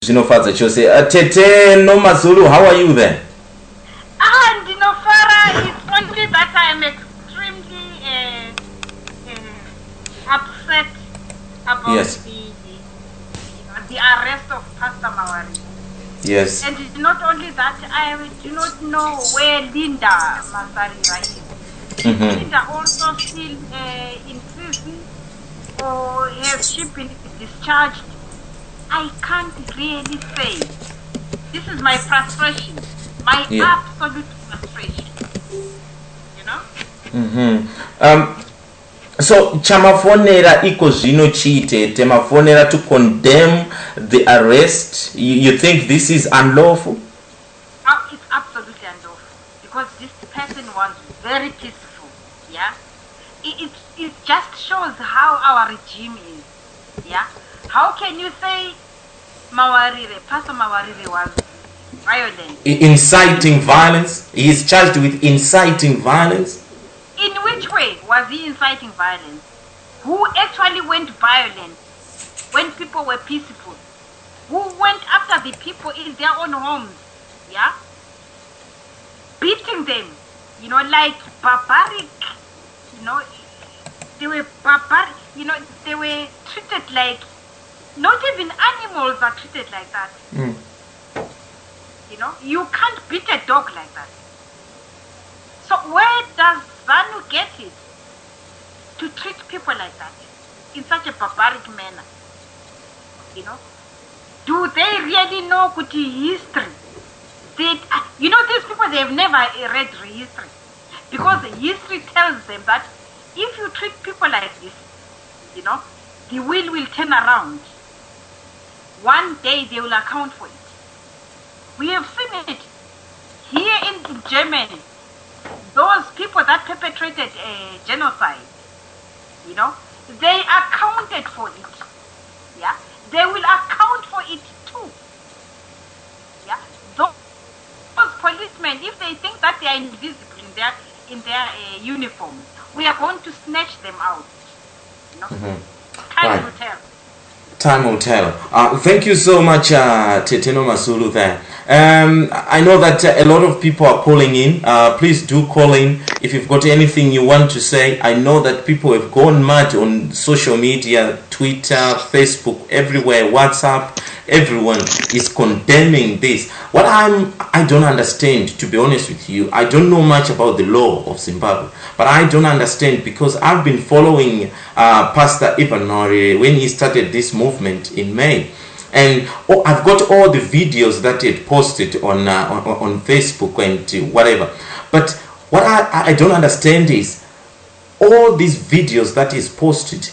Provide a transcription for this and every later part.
Zinofadza chose. Tete no Mazulu, how are you then? Dinofara, it's only that I am extremely upset about the arrest of Pastor Mawarire. Yes. And it's not only that, I do not know where Linda Mawarire is. Linda also still in prison, or has she been discharged? I can't really say. This is my frustration, my absolute frustration. You know? So chamafonera iko zvino chite temafonera to condemn the arrest. You think this is unlawful? It's absolutely unlawful, because this person was very peaceful. Yeah, it just shows how our regime is. Yeah, how can you say Pastor Mawarire was violent? Inciting violence. He is charged with inciting violence. In which way was he inciting violence? Who actually went violent when people were peaceful? Who went after the people in their own homes? Yeah? Beating them, like barbaric, they were barbaric, they were treated like, not even animals are treated like that. You can't beat a dog like that. So where does ZANU get it to treat people like that in such a barbaric manner? Do they really know history? These people, they have never read history, because history tells them that if you treat people like this, the wheel will turn around. One day they will account for it. We have seen it here in Germany. Those people that perpetrated a genocide, they accounted for it. Yeah, they will account for it too. Yeah, those policemen, if they think that they are invisible in their uniform, we are going to snatch them out. Time will tell. Time will tell. Thank you so much, Teteno Masulu there. I know that a lot of people are calling in. Please do call in if you've got anything you want to say. I know that people have gone mad on social media, Twitter, Facebook, everywhere, WhatsApp. Everyone is condemning this. What I don't understand, to be honest with you, I don't know much about the law of Zimbabwe, but I don't understand, because I've been following Pastor Mawarire when he started this movement in May. And I've got all the videos that he had posted on Facebook and whatever. But what I don't understand is, all these videos that he's posted,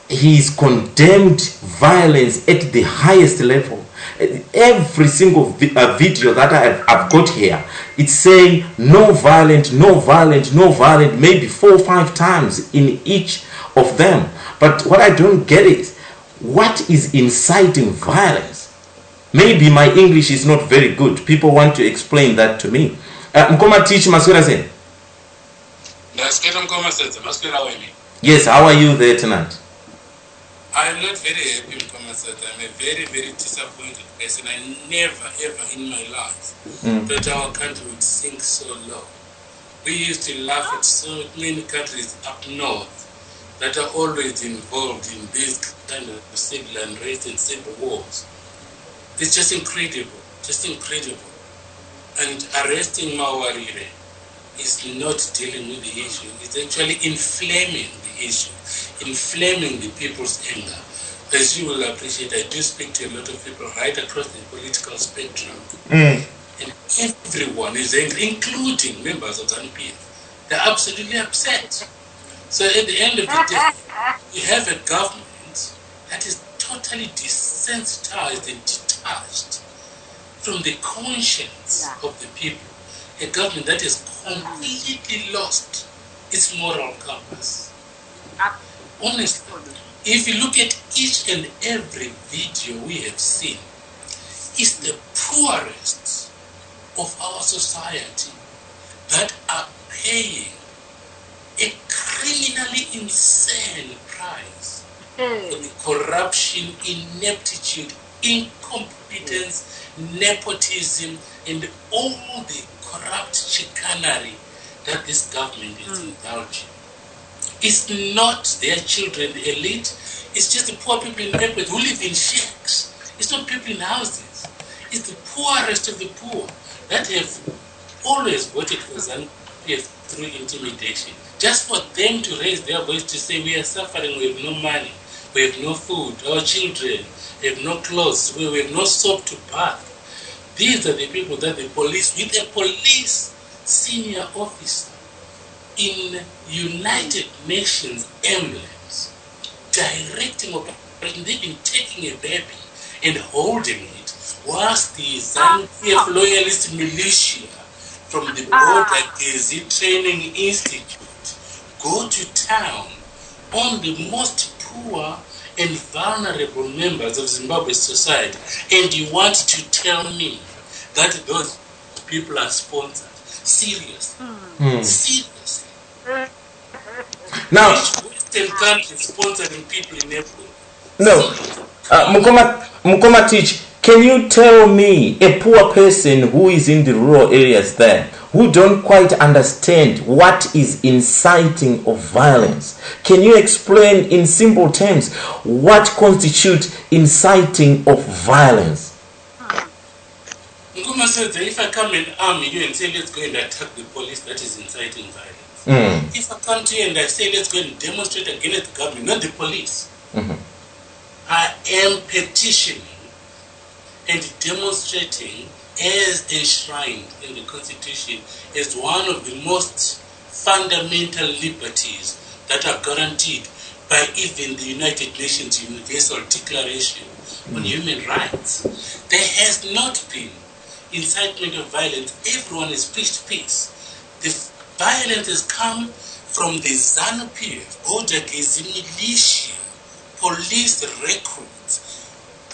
he's condemned violence at the highest level. Every single video that I've got here, it's saying no violent, no violent, no violent, maybe 4 or 5 times in each of them. But what I don't get is, what is inciting violence? Maybe my English is not very good. People want to explain that to me. Mkoma teach Maswera Zen. Yes, how are you there tonight? I am not very happy, Mkoma Sodza. I'm a very, very disappointed person. I never, ever in my life thought our country would sink so low. We used to laugh at so many countries up north that are always involved in this kind of civil unrest and civil wars. It's just incredible, just incredible. And arresting Mawarire is not dealing with the issue. It's actually inflaming the issue, inflaming the people's anger. As you will appreciate, I do speak to a lot of people right across the political spectrum. And everyone is angry, including members of ZANU-PF. They're absolutely upset. So at the end of the day, we have a government that is totally desensitized and detached from the conscience of the people. A government that has completely lost its moral compass. Honestly, if you look at each and every video we have seen, it's the poorest of our society that are paying a criminally insane price for the corruption, ineptitude, incompetence incompetence, nepotism, and all the corrupt chicanery that this government is indulging. It's not their children, the elite. It's just the poor people in Epworth who live in shacks. It's not people in houses. It's the poorest of the poor that have always voted for ZANU-PF through intimidation. Just for them to raise their voice to say, we are suffering, we have no money, we have no food, our children have no clothes, we have no soap to bath. These are the people that the police, with a police senior officer in United Nations emblems, directing operation, they've been taking a baby and holding it, whilst the ZANU-PF loyalist militia from the Border Gezi Training Institute go to town on the most poor and vulnerable members of Zimbabwe's society, and you want to tell me that those people are sponsored? Seriously? Seriously? Now, Western countries sponsoring people in April? no, Mukoma Teach, can you tell me a poor person who is in the rural areas there, who don't quite understand what is inciting of violence? Can you explain in simple terms what constitutes inciting of violence? Nguma says, if I come and arm you and say, let's go and attack the police, that is inciting violence. If I come to you and I say, let's go and demonstrate against the government, not the police, I am petitioning and demonstrating as enshrined in the Constitution as one of the most fundamental liberties that are guaranteed by even the United Nations Universal Declaration on Human Rights. There has not been incitement of violence. Everyone has preached peace. The violence has come from the ZANU-PF, Border Gezi militia, police recruits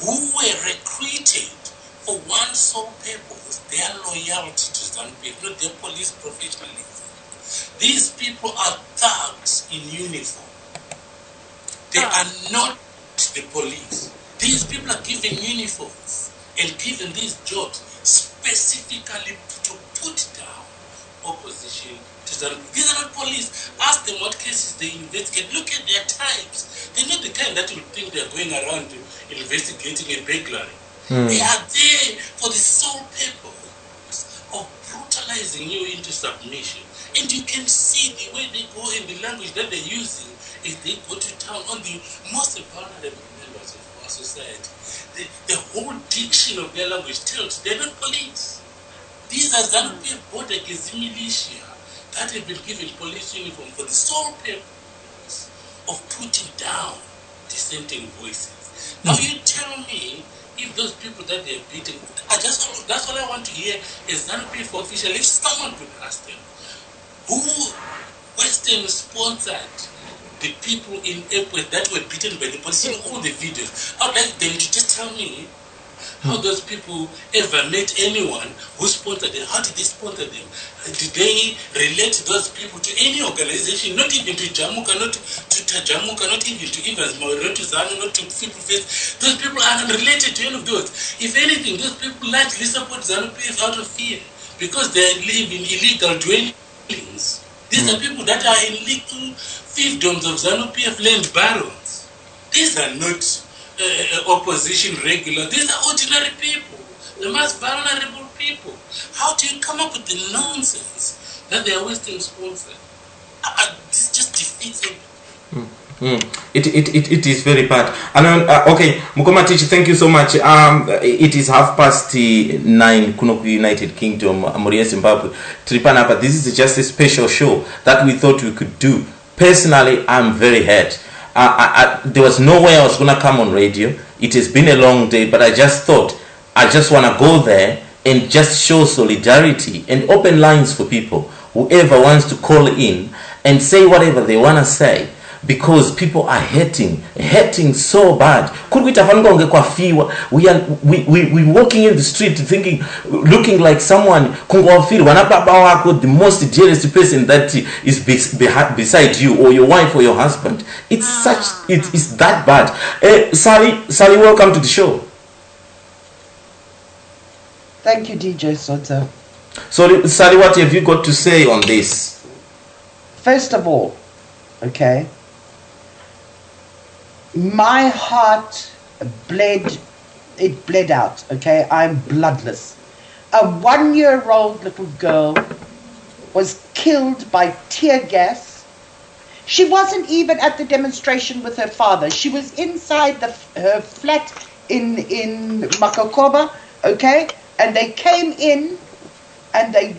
who were recruited for one sole purpose, their loyalty to ZANU-PF, not their police professionalism. These people are thugs in uniform. They are not the police. These people are given uniforms and given these jobs specifically to put down opposition to ZANU-PF. These are not police. Ask them what cases they investigate. Look at their types. They're not the kind that will think they're going around investigating a burglary. They are there for the sole purpose of brutalizing you into submission. And you can see the way they go and the language that they're using as they go to town on the most vulnerable members of our society. The whole diction of their language tells they're not police. These are ZANU-PF Border Gezi militia that have been given police uniform for the sole purpose of putting down dissenting voices. Now you tell me, if those people that they're beating, that's all I want to hear is ZANU-PF official. If someone could ask them, who Western sponsored the people in Epworth that were beaten by the police in all the videos? I'd like them to just tell me how those people ever met anyone who sponsored them. How did they sponsor them? Did they relate those people to any organization? Not even to Jamuka, not to Tajamuka, not even to Evans, Mawarire, not to ZANU, not to People Face. Those people are unrelated to any of those. If anything, those people largely support ZANU-PF out of fear because they live in illegal dwellings. These are people that are in little fiefdoms of ZANU-PF land barons. These are not opposition regular. These are ordinary people, the most vulnerable people. How do you come up with the nonsense that they are Western sponsored? This just defeats it. It is very bad. And okay, Mukoma Teach, thank you so much. It is 9:30 kuno United Kingdom, Moria, Zimbabwe. Tripanapa. This is just a special show that we thought we could do. Personally, I'm very hurt. There was no way I was gonna come on radio. It has been a long day, but I just thought I just wanna go there and just show solidarity and open lines for people. Whoever wants to call in and say whatever they wanna say. Because people are hurting so bad. Could we walking in the street thinking, looking like someone, the most dearest person that is beside you, or your wife or your husband. It's that bad. Sally, welcome to the show. Thank you, DJ Sodza. So, Sally, what have you got to say on this? First of all, okay, my heart bled out, okay? I'm bloodless. A 1-year-old little girl was killed by tear gas. She wasn't even at the demonstration with her father. She was inside her flat in Makokoba, okay? And they came in and they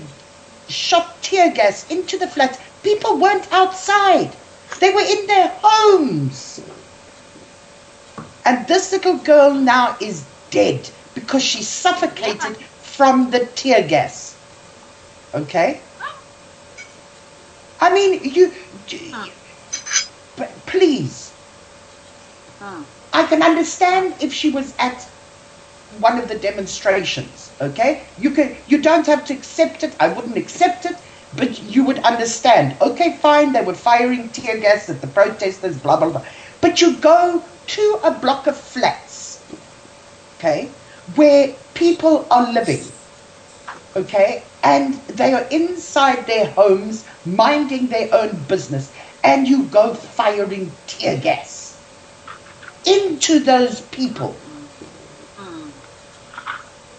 shot tear gas into the flat. People weren't outside. They were in their homes. And this little girl now is dead because she suffocated from the tear gas. Okay? I mean, please. I can understand if she was at one of the demonstrations, okay? You don't have to accept it. I wouldn't accept it, but you would understand. Okay, fine, they were firing tear gas at the protesters, blah, blah, blah. But you go to a block of flats, okay, where people are living, okay, and they are inside their homes, minding their own business, and you go firing tear gas into those people.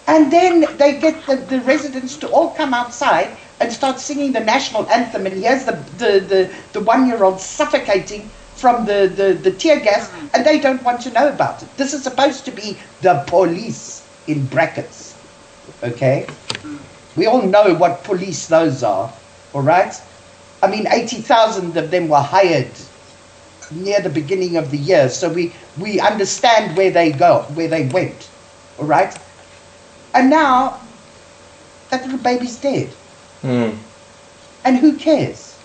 And then they get the residents to all come outside and start singing the national anthem, and here's the 1-year-old suffocating from the tear gas, and they don't want to know about it. This is supposed to be the police, in brackets, okay? We all know what police those are, all right? I mean, 80,000 of them were hired near the beginning of the year, so we understand where they went, all right? And now, that little baby's dead. And who cares?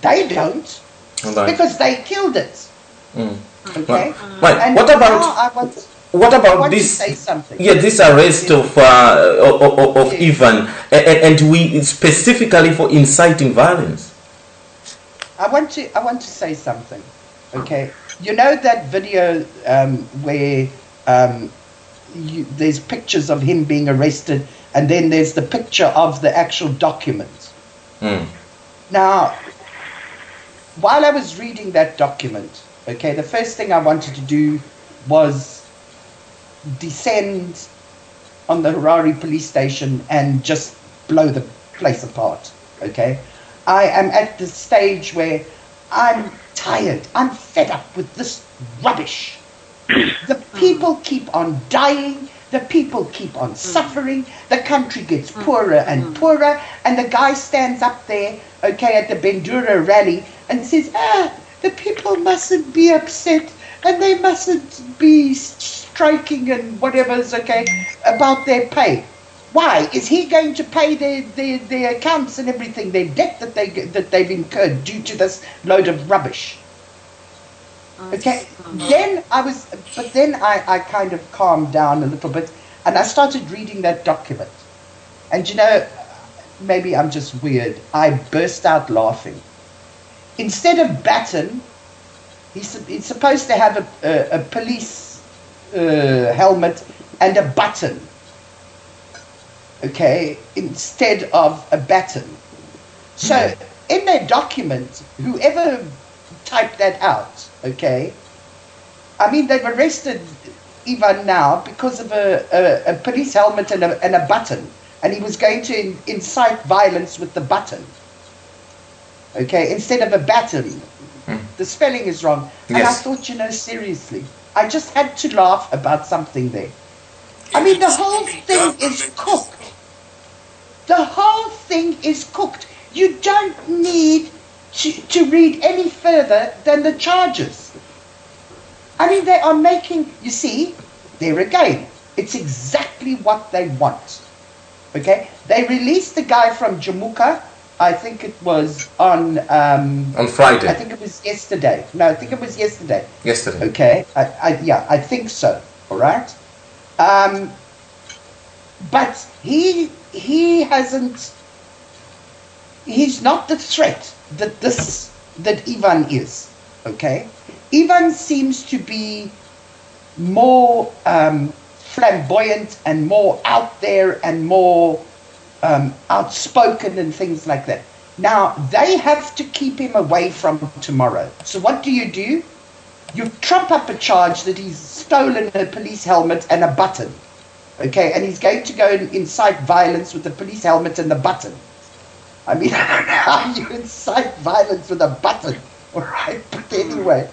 They don't. Because they killed it. Okay? Right. And what about this? Say something. Yeah, this arrest of Ivan, and we specifically for inciting violence. I want to say something. Okay, you know that video where there's pictures of him being arrested, and then there's the picture of the actual document. Now, while I was reading that document, okay, the first thing I wanted to do was descend on the Harare police station and just blow the place apart, okay? I am at the stage where I'm tired, I'm fed up with this rubbish. The people keep on dying, the people keep on suffering, the country gets poorer and poorer, and the guy stands up there, okay, at the Bendura rally and says, the people mustn't be upset and they mustn't be striking and whatever's okay about their pay. Why? Is he going to pay their accounts and everything, their debt that they've incurred due to this load of rubbish? Okay, then I kind of calmed down a little bit and I started reading that document. And you know, maybe I'm just weird, I burst out laughing. Instead of baton, he's supposed to have a police helmet and a button, okay, instead of a baton. So in their document, whoever typed that out, okay, I mean, they've arrested Ivan now because of a police helmet and a button, and he was going to incite violence with the button, okay, instead of a baton. The spelling is wrong. And I thought, you know, seriously, I just had to laugh about something there. I mean, the whole thing is cooked. The whole thing is cooked. You don't need to read any further than the charges. I mean, they are making, you see, there again, it's exactly what they want. Okay? They released the guy from Jamuka, I think it was on Friday. I think it was yesterday. No, I think it was yesterday. Yesterday. Okay? I think so. All right? But he hasn't, he's not the threat that Ivan is, okay? Ivan seems to be more flamboyant and more out there and more outspoken and things like that. Now, they have to keep him away from tomorrow. So what do? You trump up a charge that he's stolen a police helmet and a button. Okay, and he's going to go and incite violence with the police helmet and the button. I mean, I don't know how you incite violence with a button, all right? But anyway,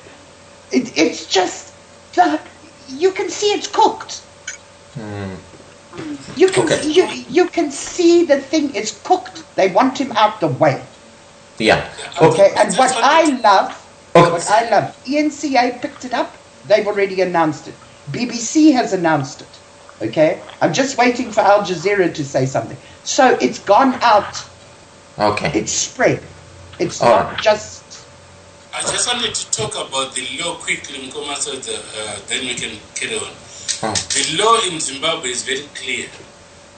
it's just that you can see it's cooked. You can see the thing is cooked. They want him out the way. Yeah. Okay, and what I love, ENCA picked it up. They've already announced it. BBC has announced it. Okay, I'm just waiting for Al Jazeera to say something. So it's gone out. Okay. It's spread. It's not just. I just wanted to talk about the law quickly, Mkoma, so then we can carry on. The law in Zimbabwe is very clear.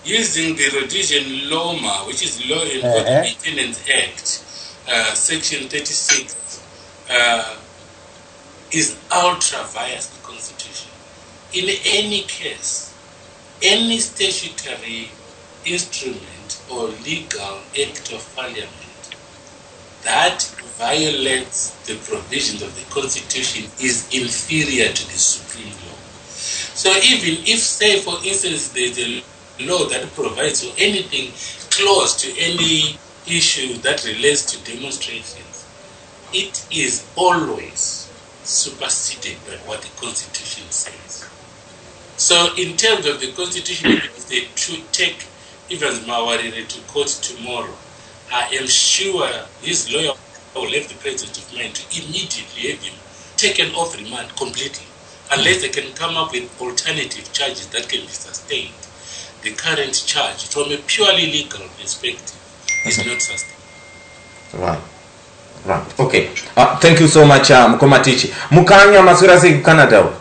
Using the Rhodesian Loma, which is Law and Order Maintenance Act, Section 36, is ultra via the Constitution. In any case, any statutory instrument or legal act of Parliament that violates the provisions of the Constitution is inferior to the Supreme Law. So even if, say, for instance, there's a law that provides for anything close to any issue that relates to demonstrations, it is always superseded by what the Constitution says. So in terms of the Constitution, if they should take Evans Mawarire to court tomorrow, I am sure his lawyer will have the presence of mind to immediately have him taken off remand completely, unless they can come up with alternative charges that can be sustained. The current charge, from a purely legal perspective, is not sustained. Right. Okay. Thank you so much, Mkomatichi. Mukanya masura se Canada.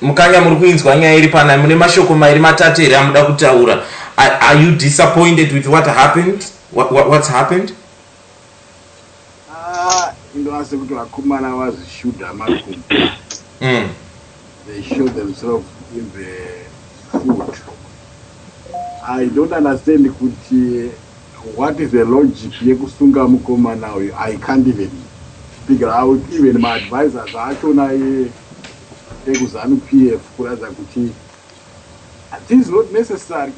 Mukanya muri kuinzwa nyaya iri pana mune mashoko mairi matatu ere amuda kutaura. Are you disappointed with what happened? What's happened? Indowase kuti vakomana vazvishuda makumbo. They show themselves in the food. I don't understand what is the logic yekusunga mukomana uyu. I can't even figure out. Even my advisors achona ekuzanu PF kuratidza kuti this is not necessary.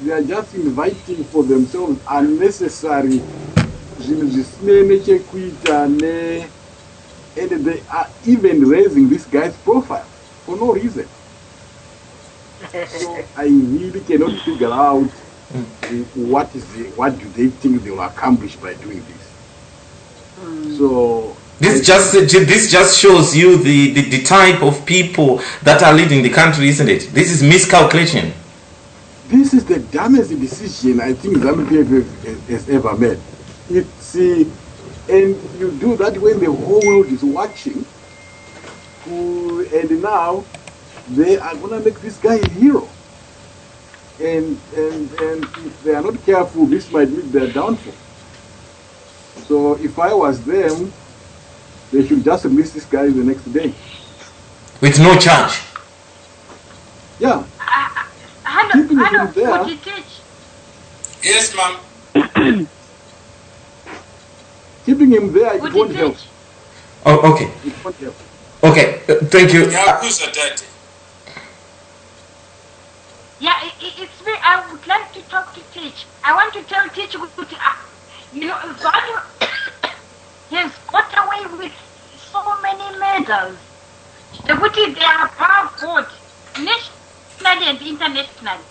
They are just inviting for themselves unnecessary zvinhu zvisine nechekuita ne, and they are even raising this guy's profile for no reason. So I really cannot figure out what do they think they will accomplish by doing this. So this just shows you the type of people that are leading the country, isn't it? This is miscalculation. This is the dumbest decision I think Zambia has ever made. It's and you do that when the whole world is watching, and now they are gonna make this guy a hero. And if they are not careful, this might be their downfall. So if I was them, they should just release this guy the next day. With no charge? Yeah. Keeping him there. Yes, ma'am. Keeping him there, it won't help. Oh, okay. It won't help. Okay, thank you. Yeah, who's a daddy? Yeah, it's me. I would like to talk to Teach. I want to tell Teach, you know, Zanu has got away with so many medals. They are above board, nationally and internationally.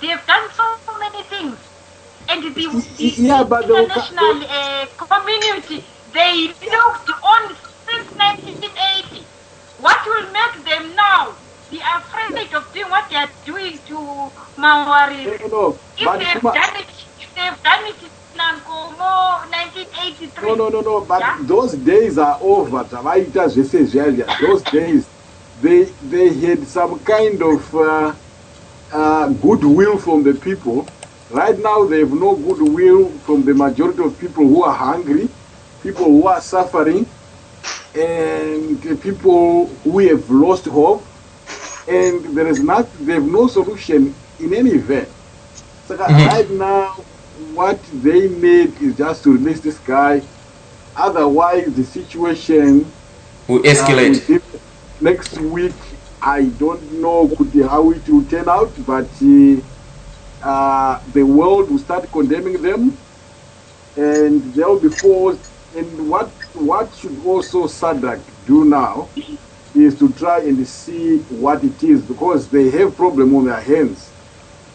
They have done so many things. And the international community, they looked on since 1980. What will make them now be afraid of doing what they are doing to Mawarire? If they've done it in Nangomo, 1983. No, but those days are over. Those days, they had some kind of goodwill from the people. Right now, they have no goodwill from the majority of people who are hungry, people who are suffering, and people who have lost hope, and they have no solution in any event. So right now, what they need is just to release this guy. Otherwise, the situation will escalate. Next week, I don't know how it will turn out, but the world will start condemning them, and they will be forced. And what should also SADC do now is to try and see what it is, because they have problem on their hands.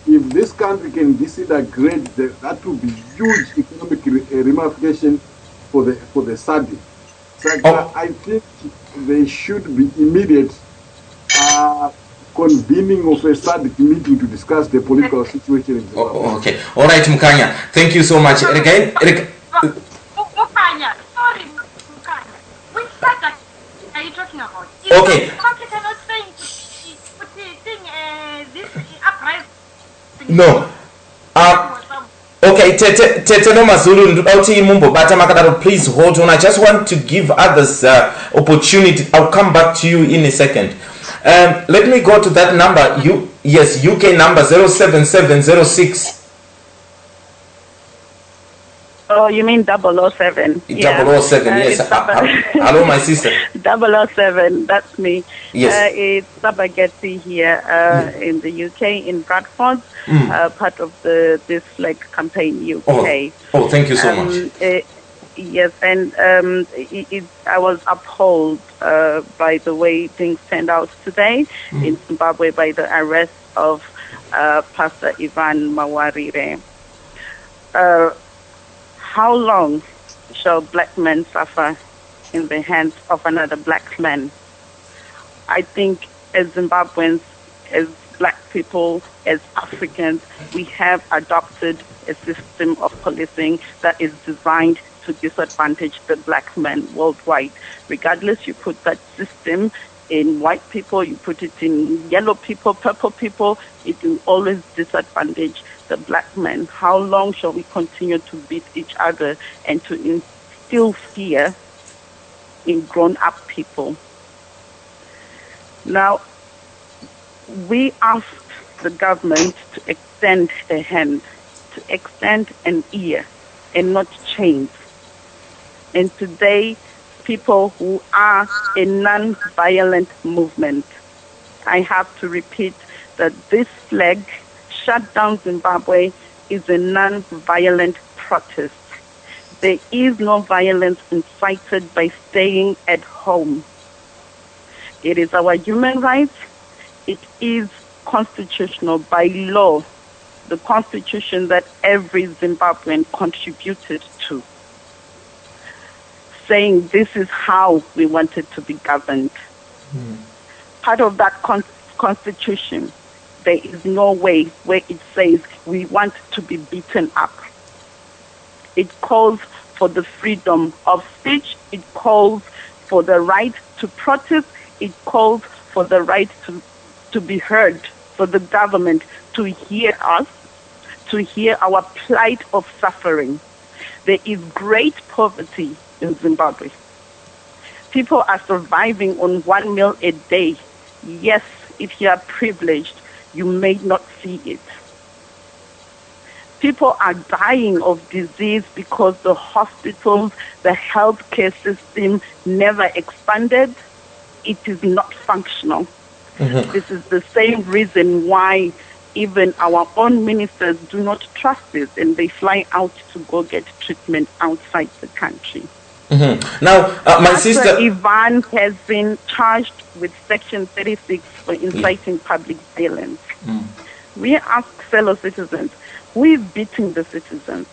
If this country can disintegrate, that will be huge economic ramification for the SADC. So I think there should be immediate convening of a SADC meeting to discuss the political situation in Zimbabwe. Okay. All right, Mukanya. Thank you so much. Again. Mukanya, sorry, Mukanya. Which SADC are you talking about? Okay. Country cannot say this uprising. No. Okay, Teteno Zulu, please hold on. I just want to give others opportunity. I'll come back to you in a second. Let me go to that number. UK number 07706. Oh, you mean 007? 007, yes. Hello, my sister. 007, that's me. Yes. It's Sabageti here in the UK, in Bradford, part of this campaign UK. Oh, thank you so much. Yes, and I was appalled by the way things turned out today in Zimbabwe by the arrest of Pastor Ivan Mawarire. How long shall black men suffer in the hands of another black man? I think as Zimbabweans, as black people, as Africans, we have adopted a system of policing that is designed to disadvantage the black man worldwide. Regardless, you put that system in white people, you put it in yellow people, purple people, it will always disadvantage the black man. How long shall we continue to beat each other and to instill fear in grown-up people? Now, we asked the government to extend a hand, to extend an ear, and not chains. And today, people who are a non-violent movement, I have to repeat that this flag, Shut Down Zimbabwe, is a non-violent protest. There is no violence incited by staying at home. It is our human rights. It is constitutional by law, the constitution that every Zimbabwean contributed to, saying this is how we want it to be governed. Part of that constitution, there is no way where it says we want to be beaten up. It calls for the freedom of speech. It calls for the right to protest. It calls for the right to be heard, for the government to hear us, to hear our plight of suffering. There is great poverty in Zimbabwe. People are surviving on 1 meal a day. Yes, if you are privileged, you may not see it. People are dying of disease because the hospitals, the healthcare system never expanded. It is not functional. This is the same reason why even our own ministers do not trust this and they fly out to go get treatment outside the country. Now, my sister Ivan has been charged with Section 36 for inciting public violence. We ask fellow citizens, who is beating the citizens?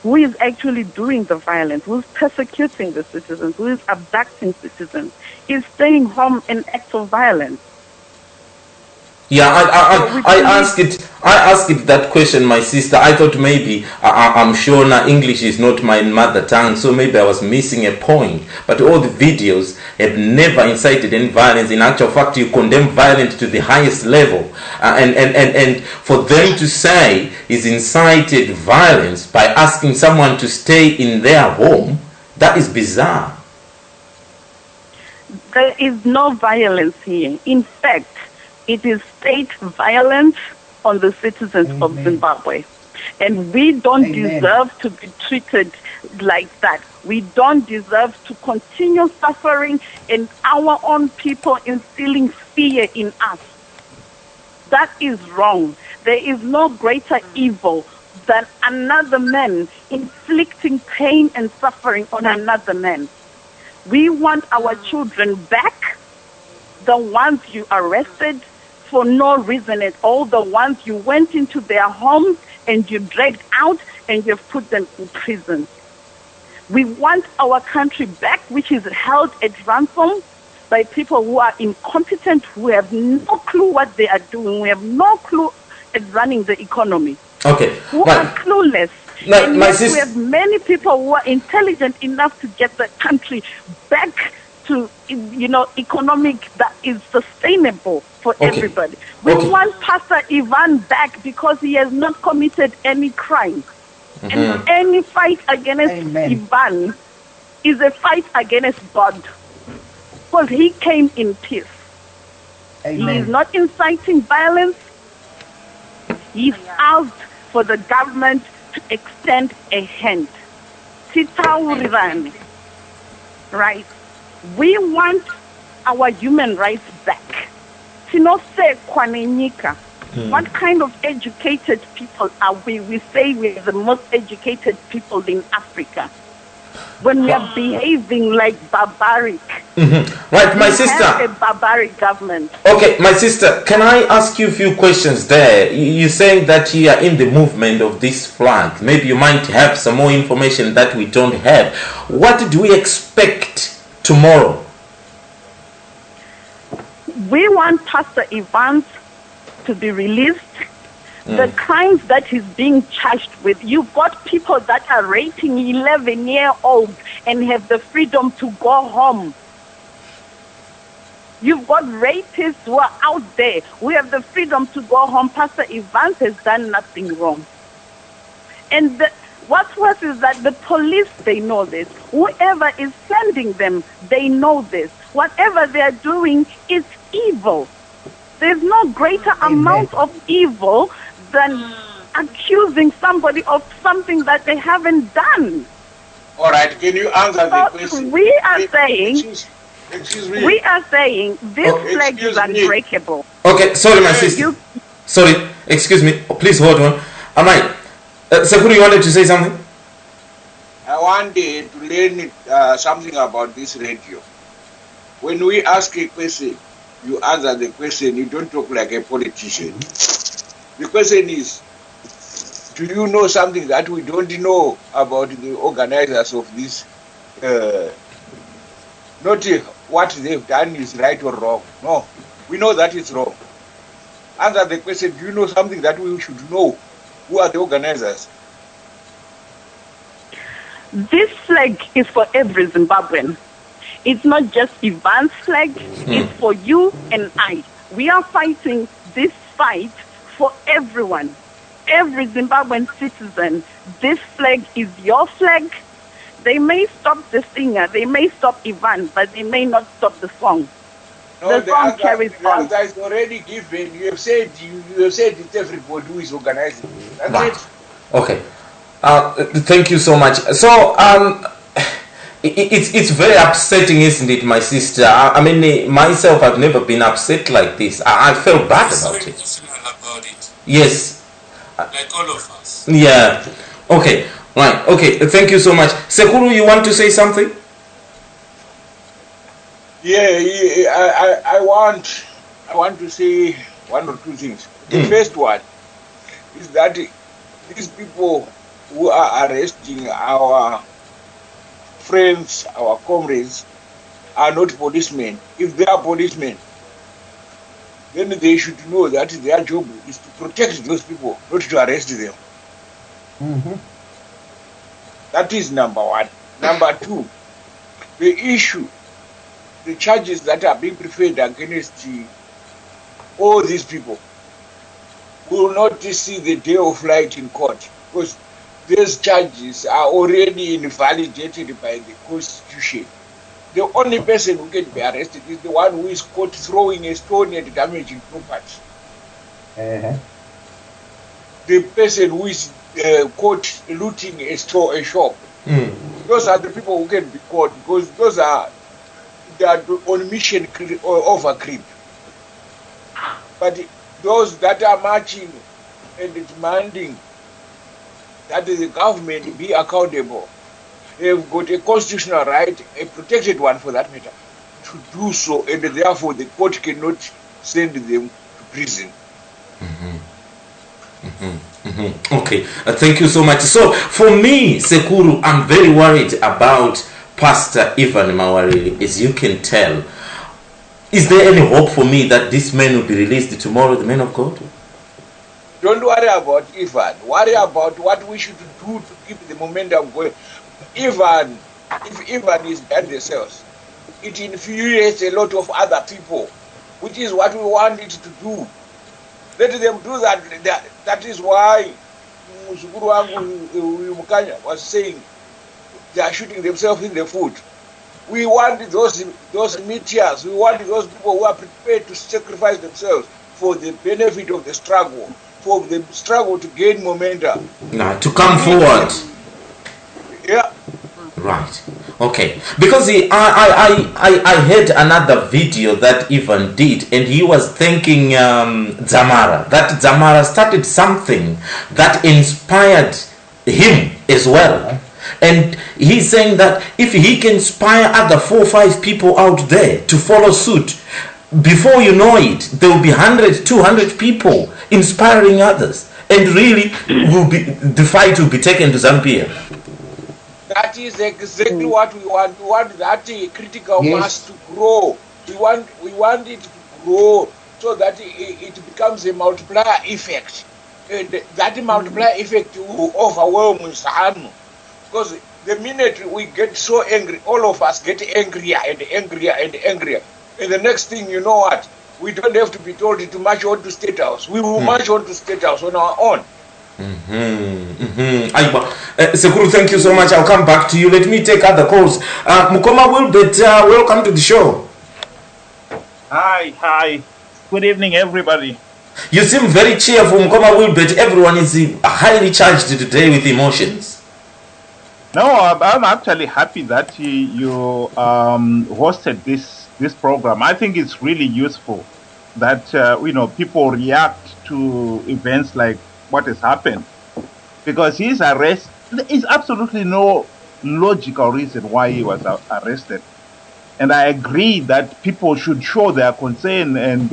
Who is actually doing the violence? Who is persecuting the citizens? Who is abducting citizens? Is staying home an act of violence? Yeah, I asked it that question, my sister. I thought maybe I'm sure now English is not my mother tongue, so maybe I was missing a point. But all the videos have never incited any violence. In actual fact, you condemn violence to the highest level, and for them to say is incited violence by asking someone to stay in their home, That is bizarre. There is no violence here. In fact, it is state violence on the citizens of Zimbabwe. And we don't deserve to be treated like that. We don't deserve to continue suffering and our own people instilling fear in us. That is wrong. There is no greater evil than another man inflicting pain and suffering on another man. We want our children back, the ones you arrested for no reason at all, the ones you went into their homes and you dragged out and you've put them in prison. We want our country back, which is held at ransom by people who are incompetent, who have no clue what they are doing, who have no clue at running the economy. Okay. Who are clueless. And yet we have many people who are intelligent enough to get the country back to, economic that is sustainable for everybody. We want Pastor Ivan back because he has not committed any crime. And any fight against Ivan is a fight against God. Because he came in peace. He is not inciting violence. He's asked for the government to extend a hand. Right? We want our human rights back. What kind of educated people are we? We say we're the most educated people in Africa. When we are behaving like barbaric. Right, my sister. Have a barbaric government. Okay, my sister, can I ask you a few questions there? You're saying that you are in the movement of this flag. Maybe you might have some more information that we don't have. What do we expect tomorrow? We want Pastor Evans to be released. The crimes that he's being charged with. You've got people that are raping 11-year-olds and have the freedom to go home. You've got rapists who are out there who have the freedom to go home. Pastor Evans has done nothing wrong. And what's worse is that the police, they know this. Whoever is sending them, they know this. Whatever they are doing is evil. There's no greater amount of evil than accusing somebody of something that they haven't done. All right, can you answer the question? We are saying, excuse me. We are saying this flag is unbreakable. Okay, sorry, my sister. Sorry, excuse me. Please hold on. Amai, Sekuru, you wanted to say something? I wanted to learn something about this radio. When we ask a question, you answer the question. You don't talk like a politician. The question is, do you know something that we don't know about the organizers of this? Not what they've done is right or wrong. No, we know that it's wrong. Answer the question, do you know something that we should know? Who are the organizers? This flag is for every Zimbabwean. It's not just Ivan's flag, it's for you and I. We are fighting this fight for everyone, every Zimbabwean citizen. This flag is your flag. They may stop the singer, they may stop Ivan, but they may not stop the song. No, the song carries on. The answer is already given. You have said it's everybody who is organizing. That's it. Okay. Thank you so much. So it's very upsetting, isn't it, my sister? I mean, myself, I've never been upset like this. I felt bad about it. Yes. Like all of us. Yeah. Okay. Right. Okay. Thank you so much. Sekuru, you want to say something? Yeah. I want to say one or two things. The first one is that these people who are arresting our friends, our comrades, are not policemen. If they are policemen, then they should know that their job is to protect those people, not to arrest them. That is number one. Number two, the issue, the charges that are being preferred against all these people will not see the day of light in court, because these charges are already invalidated by the Constitution. The only person who can be arrested is the one who is caught throwing a stone and damaging property. The person who is caught looting a store, a shop. Those are the people who can be caught, because those are on mission over creep. But those that are marching and demanding that the government be accountable, they've got a constitutional right, a protected one for that matter, to do so, and therefore the court cannot send them to prison. Okay, thank you so much. So for me, Sekuru, I'm very worried about Pastor Ivan Mawarire, as you can tell. Is there any hope for me that this man will be released tomorrow, the man of God? Don't worry about Ivan. Worry about what we should do to keep the momentum going. If Ivan is behind the cells, it infuriates a lot of other people, which is what we want it to do. Let them do that. That is why Musukuru wangu Mukanya was saying they are shooting themselves in the foot. We want those meteors. We want those people who are prepared to sacrifice themselves for the benefit of the struggle, for the struggle to gain momentum. Nah, to come forward. Yeah. Right. Okay. Because I heard another video that Ivan did, and he was thanking Zamara. That Zamara started something that inspired him as well. And he's saying that if he can inspire other 4 or 5 people out there to follow suit, before you know it, there will be 100, 200 people inspiring others. And really, the fight will be taken to Zambia. That is exactly what we want. We want that critical mass to grow. We want it to grow so that it becomes a multiplier effect. And that multiplier effect will overwhelm Sahanu. Because the minute we get so angry, all of us get angrier and angrier and angrier. And the next thing you know what? We don't have to be told to march on to State House. We will march on to State House on our own. Sekuru, thank you so much. I'll come back to you. Let me take other calls. Mukoma Wilbert, welcome to the show. Hi. Good evening, everybody. You seem very cheerful, Mukoma Wilbert. Everyone is highly charged today with emotions. No, I'm actually happy that you hosted this program. I think it's really useful that people react to events like what has happened, because his arrest, there is absolutely no logical reason why he was arrested. And I agree that people should show their concern and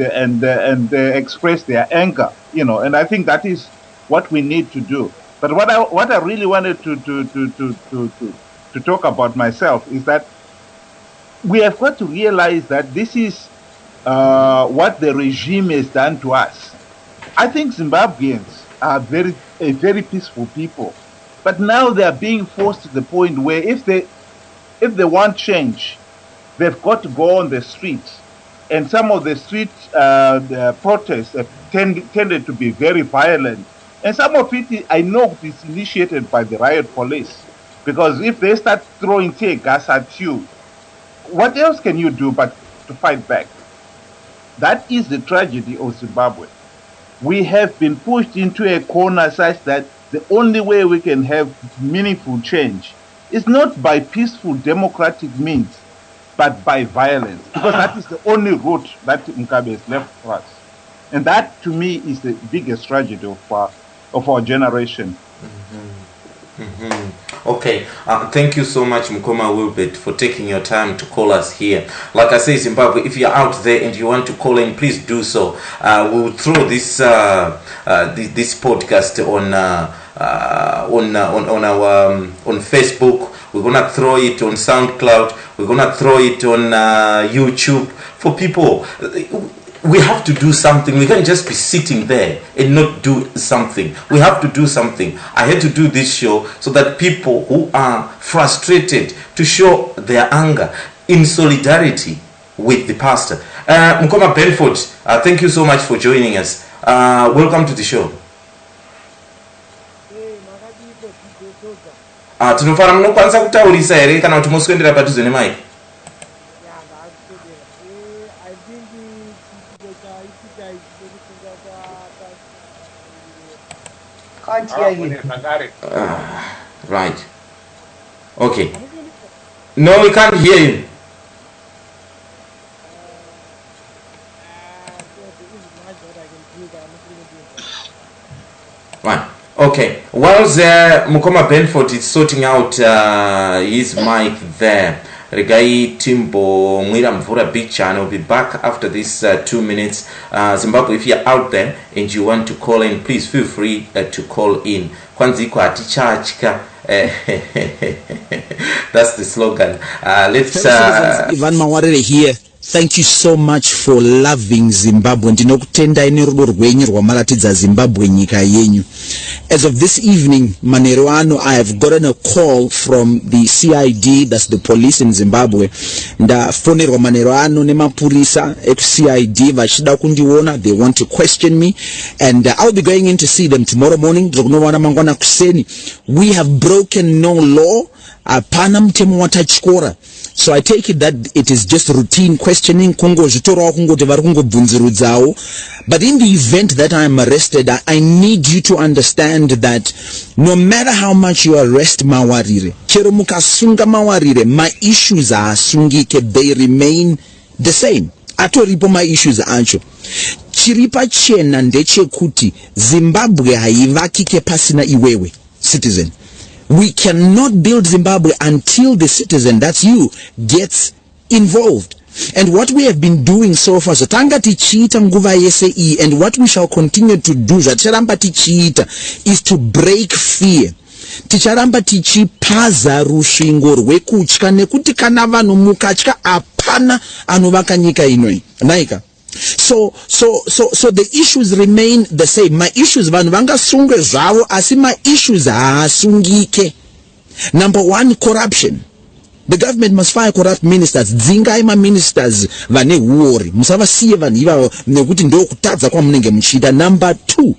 express their anger, and I think that is what we need to do. But what I really wanted to talk about myself is that we have got to realize that this is what the regime has done to us. I think Zimbabweans are a very peaceful people, but now they are being forced to the point where if they want change, they've got to go on the streets, and some of the street protests have tended to be very violent. And some of it, I know, is initiated by the riot police. Because if they start throwing tear gas at you, what else can you do but to fight back? That is the tragedy of Zimbabwe. We have been pushed into a corner such that the only way we can have meaningful change is not by peaceful democratic means, but by violence. Because that is the only route that Mugabe has left for us. And that, to me, is the biggest tragedy of our generation. Okay, thank you so much, Mukoma Wilbert, for taking your time to call us here. Like I say, Zimbabwe, if you're out there and you want to call in, please do so. We'll throw this this podcast on Facebook. We're gonna throw it on SoundCloud. We're gonna throw it on YouTube for people. We have to do something. We can't just be sitting there and not do something. We have to do something. I had to do this show so that people who are frustrated to show their anger in solidarity with the pastor. Mukoma Benford, thank you so much for joining us. Welcome to the show. tinofara munokwanisa kutaurisa here kana kuti moswendera padhuze nemike? Can't hear you. Right. Okay. No, we can't hear you. Right. Okay. Whilst Mukoma Benford is sorting out his mic there, Regai Timbo Mwira Mvura Big Channel will be back after this 2 minutes. Zimbabwe, if you're out there and you want to call in, please feel free to call in. Kwanziko atichachika. That's the slogan. Let's Ivan Mawarire here. Thank you so much for loving Zimbabwe. Ndinokutenda ine rudo rwenyu rwamaratidza Zimbabwe nyika yenyu. As of this evening, manero ano, I have gotten a call from the CID, that's the police in Zimbabwe. Ndafonerwa manero ano nemapurisa at CID vachida kundiona. They want to question me, and I'll be going in to see them tomorrow morning. We have broken no law. Panam temu watachikora. So I take it that it is just routine questioning. But in the event that I am arrested, I need you to understand that no matter how much you arrest Mawarire, my issues are sungike, they remain the same. Atoripo my issues ancho. Chiripa chena ndeche kuti Zimbabwe haivakike pasina iwewe, citizen. We cannot build Zimbabwe until the citizen, that's you, gets involved. And what we have been doing so far, and what we shall continue to do, is to break fear. Ticharamba tichipaza rusvingo rwekutya nekuti kana vanhu mukatya apana anovaka nyika inoi. Naika. So the issues remain the same. My issues vanhu vangasungwe zvavo asi my issues haasungike. Number one, corruption. The government must fire corrupt ministers. Dzingai ma ministers vane huori. Musavasiye vanhu ivavo nekuti ndokutadza kwamunenge muchida. Number two,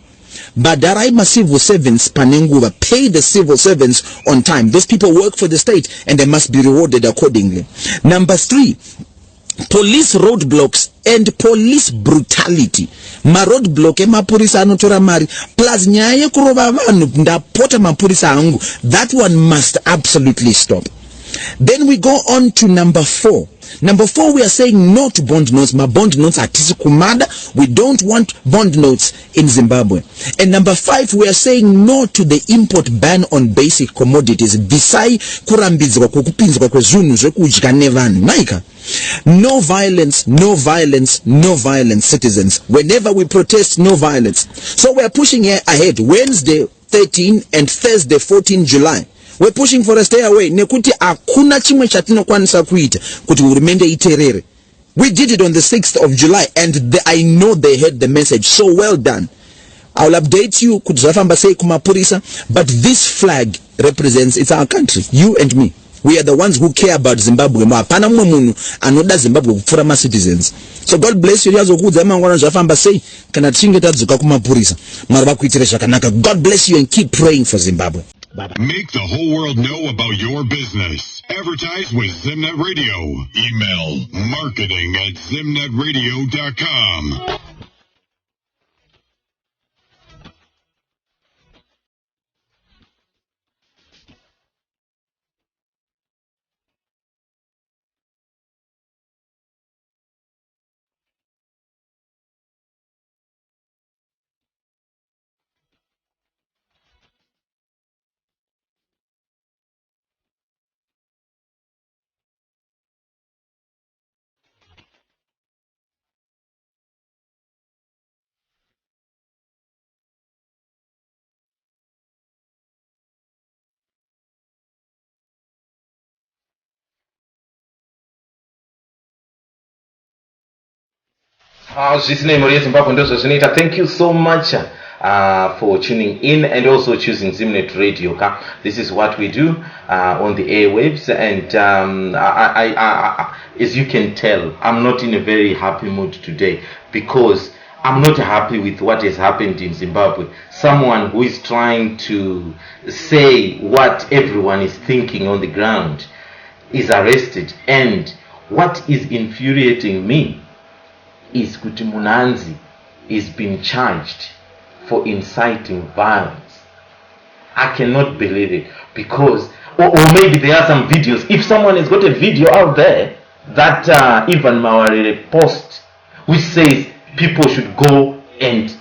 badarai ma civil servants panenguva. Pay the civil servants on time. Those people work for the state and they must be rewarded accordingly. Number three, police roadblocks and police brutality. Ma roadblock mapurisa anotora mari plus nyaya kurova vanhu ndapota mapurisa angu. That one must absolutely stop. Then we go on to number four. Number four, we are saying no to bond notes. Ma bond notes are kumada. We don't want bond notes in Zimbabwe. And number five, we are saying no to the import ban on basic commodities. Bisai kurambidzwa kukupinzwa kwezvinhu zvekudya nevanhu. Naika. No violence, no violence, no violence, citizens. Whenever we protest, no violence. So we are pushing ahead. Wednesday 13 and Thursday 14 July. We're pushing for a stay away. Nekuti akuna chimwe chatinokwanisa kuita kuti hurumende iterere. We did it on the 6th of July and I know they heard the message. So well done. I'll update you kuti zvafamba sei kumapurisa, but this flag represents, it's our country, you and me. We are the ones who care about Zimbabwe. Hapana mumwe munhu anoda Zimbabwe kupfura ma citizens. So God bless you. Yazokudza mangwana zvafamba sei kana tichinge tadzoka kumapurisa. Mwari vakuitire zvakanaka. God bless you and keep praying for Zimbabwe. Bye-bye. Make the whole world know about your business. Advertise with ZIMNET Radio. Email marketing@zimnetradio.com. Thank you so much for tuning in and also choosing ZIMNET Radio. This is what we do on the airwaves, and I as you can tell, I'm not in a very happy mood today because I'm not happy with what has happened in Zimbabwe. Someone who is trying to say what everyone is thinking on the ground is arrested. And what is infuriating me is Kuti Munanzi is being charged for inciting violence. I cannot believe it, because, or maybe there are some videos. If someone has got a video out there that Ivan Mawarire posts, which says people should go and,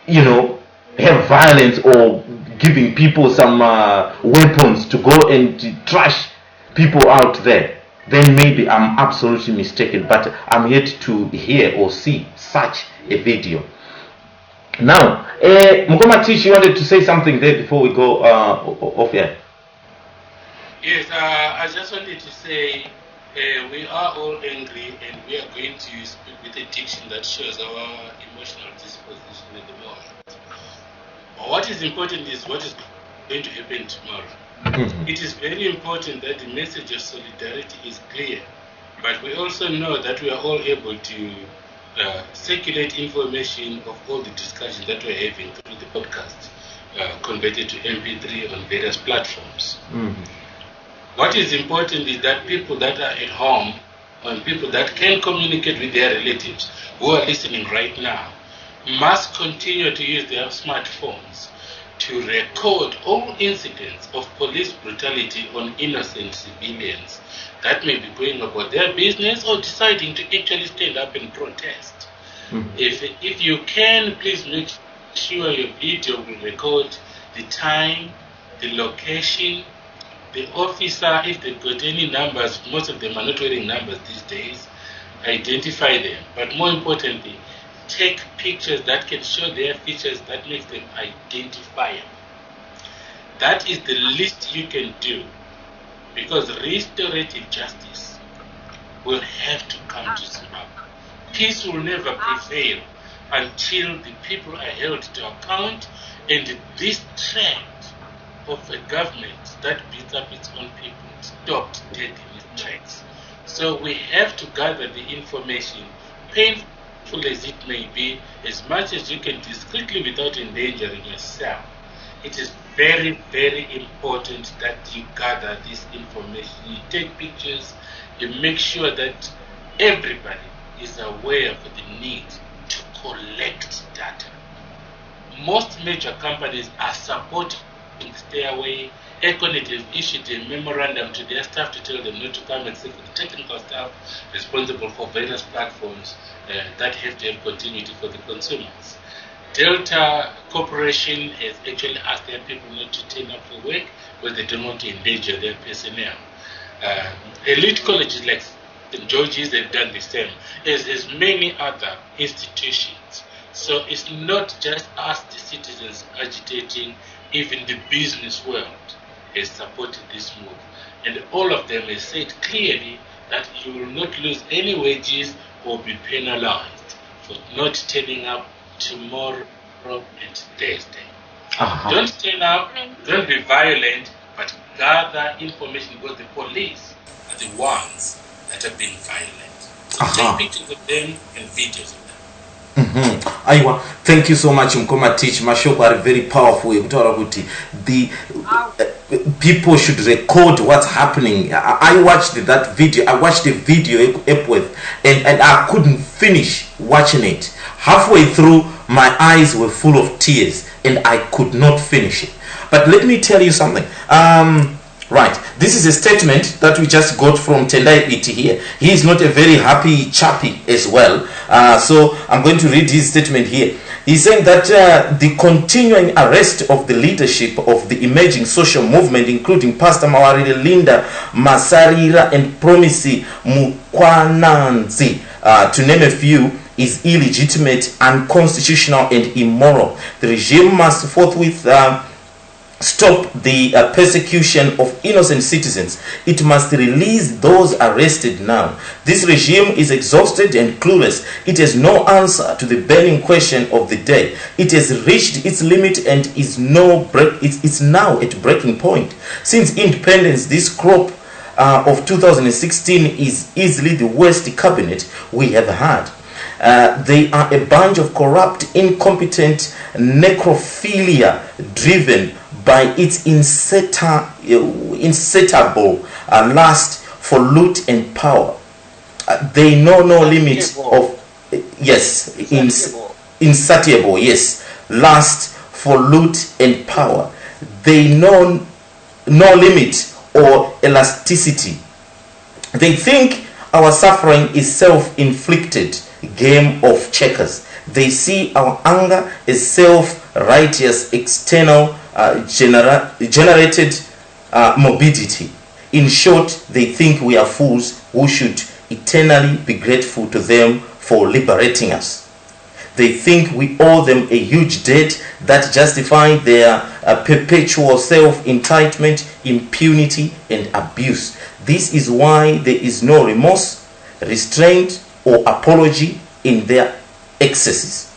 have violence, or giving people some weapons to go and trash people out there, then maybe I'm absolutely mistaken. But I'm yet to hear or see such a video. Now, Mukoma Tish, you wanted to say something there before we go off here? Yes, I just wanted to say we are all angry, and we are going to speak with a diction that shows our emotional disposition at the moment. But what is important is what is going to happen tomorrow. Mm-hmm. It is very important that the message of solidarity is clear, but we also know that we are all able to circulate information of all the discussions that we're having through the podcast, converted to MP3 on various platforms. Mm-hmm. What is important is that people that are at home, and people that can communicate with their relatives who are listening right now, must continue to use their smartphones to record all incidents of police brutality on innocent civilians that may be going about their business or deciding to actually stand up and protest. Mm-hmm. If you can, please make sure your video will record the time, the location, the officer, if they've got any numbers. Most of them are not wearing numbers these days. Identify them. But more importantly, take pictures that can show their features that makes them identifiable. That is the least you can do, because restorative justice will have to come to Zimbabwe. Peace will never prevail until the people are held to account, and this trend of a government that beats up its own people stopped dead in its tracks. So we have to gather the information, painful as it may be, as much as you can discreetly without endangering yourself. It is very, very important that you gather this information, you take pictures, you make sure that everybody is aware of the need to collect data. Most major companies are supporting Stairway. Econet has issued a memorandum to their staff to tell them not to come and sit with the technical staff responsible for various platforms that have to have continuity for the consumers. Delta Corporation has actually asked their people not to turn up for work because they don't want to endanger their personnel. Elite colleges like St. George's have done the same, as many other institutions. So it's not just us, the citizens, agitating. Even the business world has supported this move. And all of them have said clearly that you will not lose any wages or be penalized for not turning up tomorrow and Thursday. Uh-huh. Don't turn up, don't be violent, but gather information, because the police are the ones that are being violent. So take pictures of them and videos of them. Aiwa, thank you so much Mkoma Teach. Mashoko are very powerful. The people should record what's happening. I watched that video. I watched the video and I couldn't finish watching it. Halfway through, my eyes were full of tears and I could not finish it. But let me tell you something. Right, this is a statement that we just got from Tendai Iti here. He is not a very happy chappy as well. So I'm going to read his statement here. He's saying that the continuing arrest of the leadership of the emerging social movement, including Pastor Mawarire, Linda Masarira, and Promisi Mukwananzi, to name a few, is illegitimate, unconstitutional, and immoral. The regime must forthwith stop the persecution of innocent citizens. It must release those arrested now. This regime is exhausted and clueless. It has no answer to the burning question of the day. It has reached its limit and is it's now at breaking point. Since independence, this crop of 2016 is easily the worst cabinet we have had. They are a bunch of corrupt, incompetent necrophilia driven by its insatiable lust for loot and power. They know no limit of insatiable, yes, lust for loot and power. They know no limit or elasticity. They think our suffering is self-inflicted game of checkers. They see our anger as self-righteous external generated morbidity. In short, they think we are fools who should eternally be grateful to them for liberating us. They think we owe them a huge debt that justifies their perpetual self-entitlement, impunity, and abuse. This is why there is no remorse, restraint, or apology in their excesses.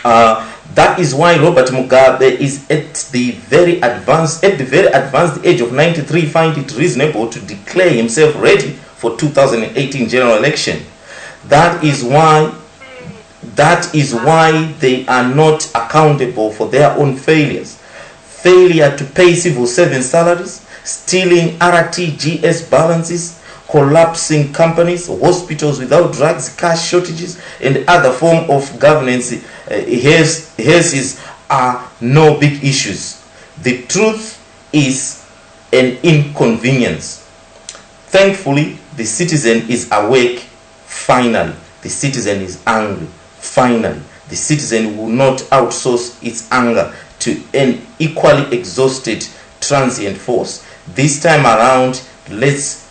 That is why Robert Mugabe is at the very advanced age of 93, find it reasonable to declare himself ready for 2018 general election. That is why they are not accountable for their own failures. Failure to pay civil servant salaries, stealing RTGS balances, collapsing companies, hospitals without drugs, cash shortages, and other form of governance. His are no big issues. The truth is an inconvenience. Thankfully, the citizen is awake. Finally, the citizen is angry. Finally, the citizen will not outsource its anger to an equally exhausted transient force. This time around, let's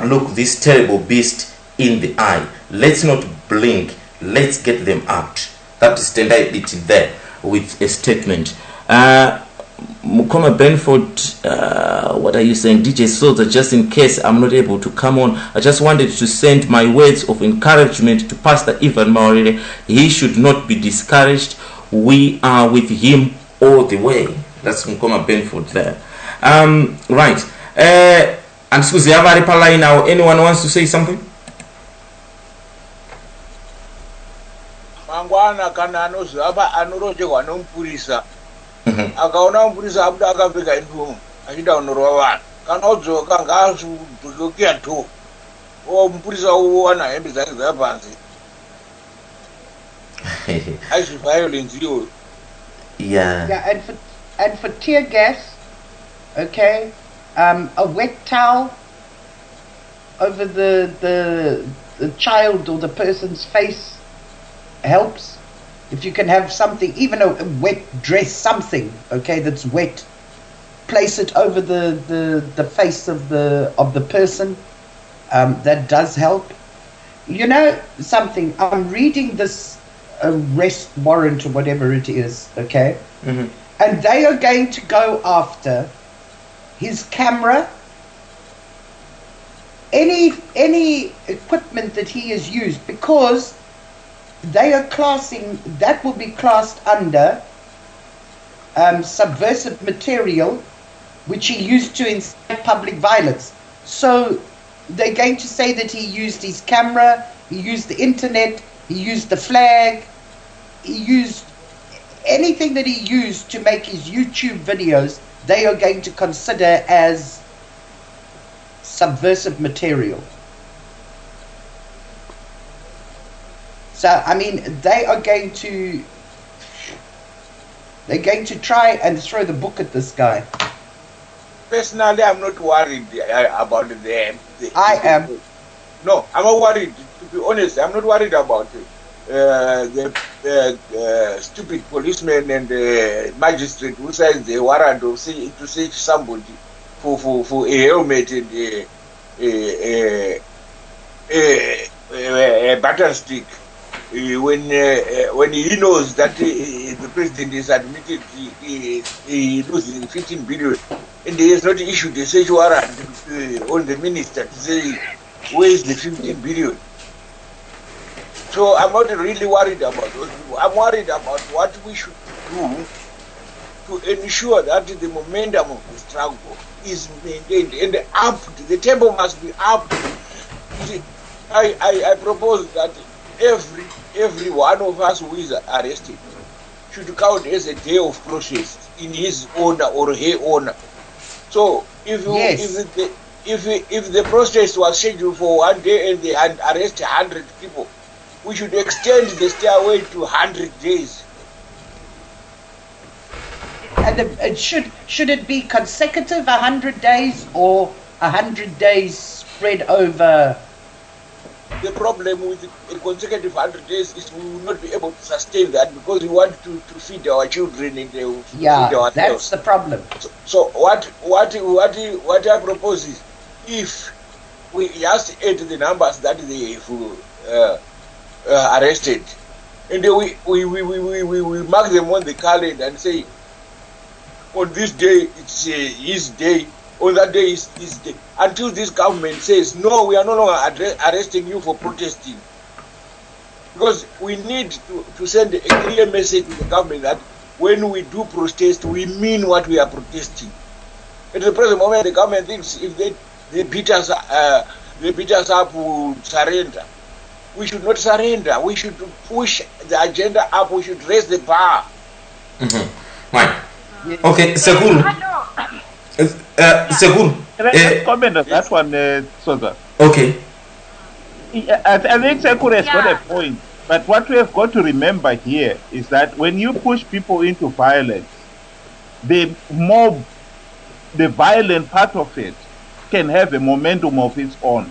look this terrible beast in the eye. Let's not blink. Let's get them out. That is it there with a statement. Mukoma Benford, what are you saying? DJSodza, just in case I'm not able to come on, I just wanted to send my words of encouragement to Pastor Ivan Mawarire. He should not be discouraged. We are with him all the way. That's Mukoma Benford there. Right. And Susie, have a reply now. Anyone wants to say something? Mangwana kana anozava anorojewa nompurisa. Akaona mpurisa abuda akapfeka uniform achida kunorwa vanhu. Kana odzoka ngaazodzokia to. Mpurisa uwana hembe dzake dzapanzi. As violence you. Yeah, and for tear gas, okay, a wet towel over the child or the person's face helps. If you can have something, even a wet dress, something, okay, that's wet, place it over the face of the person. That does help. You know something? I'm reading this arrest warrant or whatever it is, okay, and they are going to go after his camera, any equipment that he has used, because they are classing that will be classed under subversive material, which he used to incite public violence. So they're going to say that he used his camera, he used the internet, he used the flag, he used anything that he used to make his YouTube videos. They are going to consider as subversive material. So I mean, they're going to try and throw the book at this guy. Personally, I'm not worried about them. I am. No, I'm not worried. To be honest, I'm not worried about the stupid policeman and the magistrate who signs the warrant to search somebody for a helmet and a button stick. When he knows that the president is admitted he losing 15 billion, and he has not issued a search warrant on the minister to say where is the 15 billion. So I'm not really worried about those people. I'm worried about what we should do to ensure that the momentum of the struggle is maintained and upped. The tempo must be upped. I propose that every one of us who is arrested should count as a day of protest in his honor or her honor. So if the protest was scheduled for 1 day and they arrest 100 people, we should extend the stairway to 100 days. And it should it be consecutive 100 days or 100 days spread over? The problem with consecutive 100 days is we will not be able to sustain that because we want to feed our children and feed ourselves. That's the problem. So what I propose is, if we just add the numbers that they have arrested, and then we mark them on the calendar and say, on this day it's his day, on that day is his day, until this government says, no, we are no longer arresting you for protesting. Because we need to send a clear message to the government that when we do protest, we mean what we are protesting. At the present moment, the government thinks if they beat us up, we'll surrender. We should not surrender. We should push the agenda up. We should raise the bar. Right. Okay, Sekuru. Sekuru. Can I comment on that one, Sodza? Okay. I think Sekuru has got a point. But what we have got to remember here is that when you push people into violence, the mob, the violent part of it, can have a momentum of its own.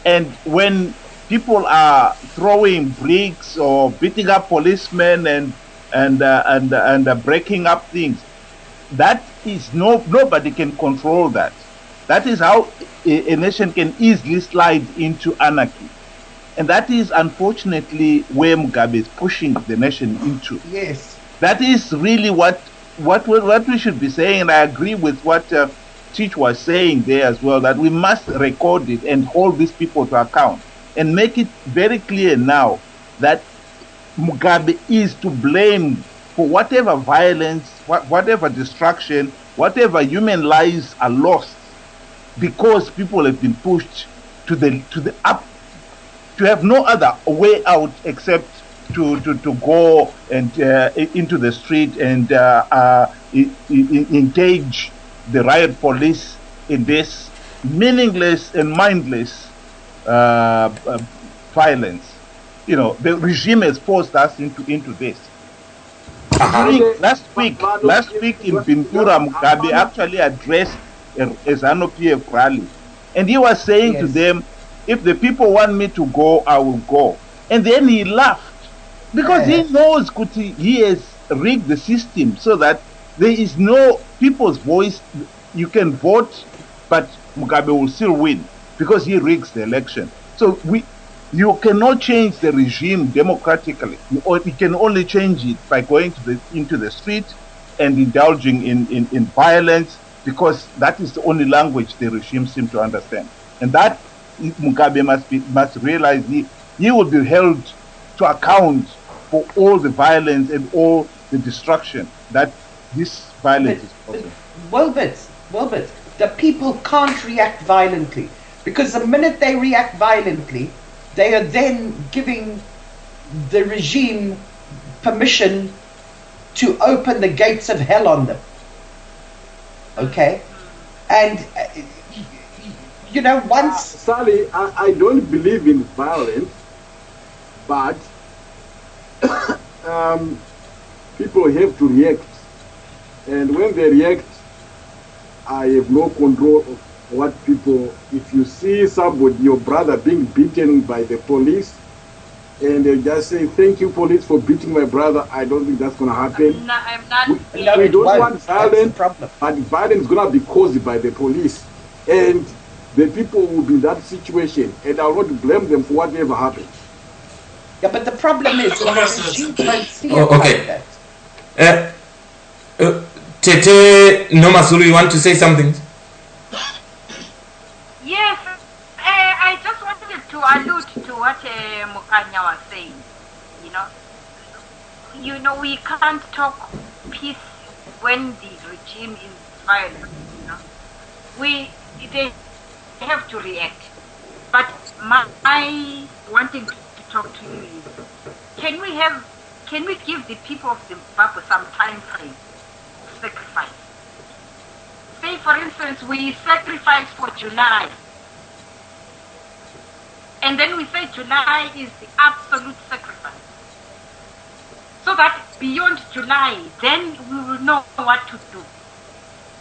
And when people are throwing bricks or beating up policemen and breaking up things, that is nobody can control that. That is how a nation can easily slide into anarchy. And that is unfortunately where Mugabe is pushing the nation into. Yes. That is really what we should be saying, and I agree with what Teach was saying there as well, that we must record it and hold these people to account and make it very clear now that Mugabe is to blame for whatever violence, whatever destruction, whatever human lives are lost, because people have been pushed to the up, to have no other way out except to go and into the street and engage the riot police in this meaningless and mindless violence. You know, the regime has forced us into this. Last week in Bintura, Mugabe actually addressed a ZANU-PF rally, and he was saying to them, if the people want me to go, I will go. And then he laughed because he knows he has rigged the system so that there is no people's voice. You can vote, but Mugabe will still win because he rigs the election. So you cannot change the regime democratically. You can only change it by going into the street and indulging in violence, because that is the only language the regime seems to understand. And that Mugabe must realize he will be held to account for all the violence and all the destruction that this violence is causing. Wilbert, the people can't react violently, because the minute they react violently, they are then giving the regime permission to open the gates of hell on them. Okay? And, you know, once... Sally, I don't believe in violence, but people have to react. And when they react, I have no control of what people... If you see somebody, your brother, being beaten by the police, and they just say, thank you, police, for beating my brother, I don't think that's going to happen. We don't want violence, but violence is going to be caused by the police. And the people will be in that situation, and I will not blame them for whatever happened. Yeah, but the problem is, the regime won't see it like that. Tete Nomasulu, you want to say something? Yes, I just wanted to allude to what Mukanya was saying. You know, we can't talk peace when the regime is violent. They have to react. But my wanting to talk to you is, can we give the people of Zimbabwe some time frame of sacrifice? Say, for instance, we sacrifice for July. And then we say July is the absolute sacrifice. So that beyond July, then we will know what to do.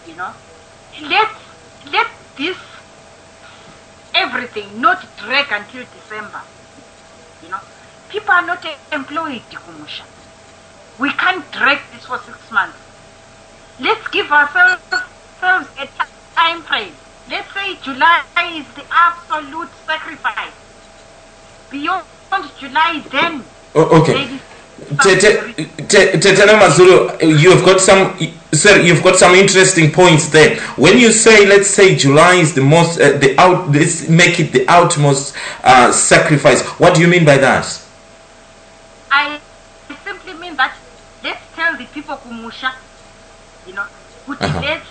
You know? Let this everything not drag until December. You know? People are not employed, Kumusha. We can't drag this for 6 months. Let's give ourselves a time frame. Let's say July is the absolute sacrifice. Beyond July, then. Okay. Tetana Mazulu, you've got some interesting points there. When you say, let's say July is the most, let's make it the utmost sacrifice. What do you mean by that? I simply mean that let's tell the people Kumusha, you know, let's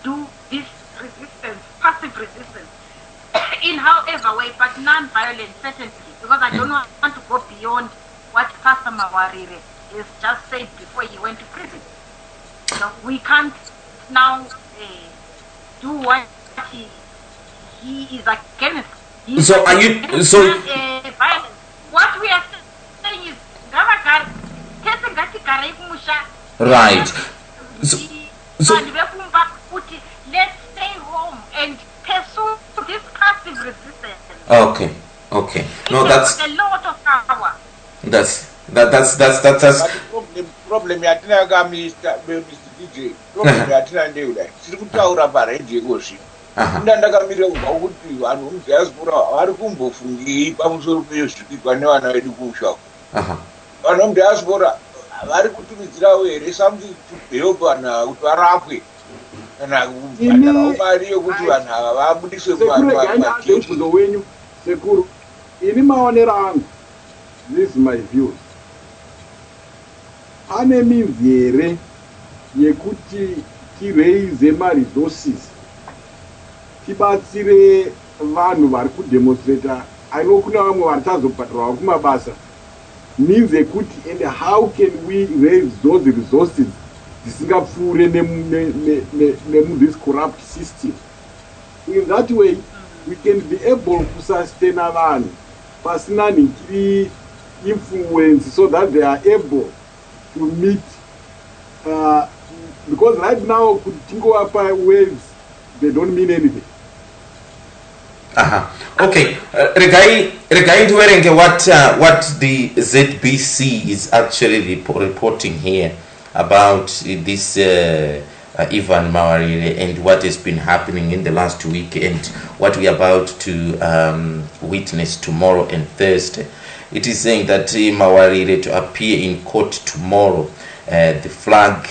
do this resistance, passive resistance, in however way, but non-violent, certainly, because I don't want to go beyond what Pastor Mawarire has just said before he went to prison. You know, we can't now do what he is against. So are you violence? What we are saying is, right. So let's stay home and pursue this passive resistance. Okay. No, that's a lot of power. That's But the problem yatina ga Mr. DJ. Problem yatina ndeula. Siri kutaura paredio goshi. Ndakamira kuti vanhu mudiaspora vari kumbofungi pamusoro pezvikwikwa nevana vedu kumushako. Vanhu mudiaspora vari kutumidzirawo here something to help vanhu kuti varapwe kana kubhadharawo mari yokuti vanhu ava vabudiswe mubvunzo wenyu sekuru. Ini maonero angu, this is my views. Pane means here yekuti tiraise ma-resources tibatsire vanhu vari kudemonstrata aivo kuna vamwe varitazobhadharawo kumabasa means yekuti, and how can we raise those resources dzisingapfuure this corrupt system. In that way we can be able to sustain vanhu pasina nikiri influence, so that they are able to meet because right now kutingowapa waves, they don't mean anything. Okay, regarding what the ZBC is actually reporting here about this Ivan Mawarire and what has been happening in the last week and what we are about to witness tomorrow and Thursday. It is saying that Mawarire to appear in court tomorrow. The flag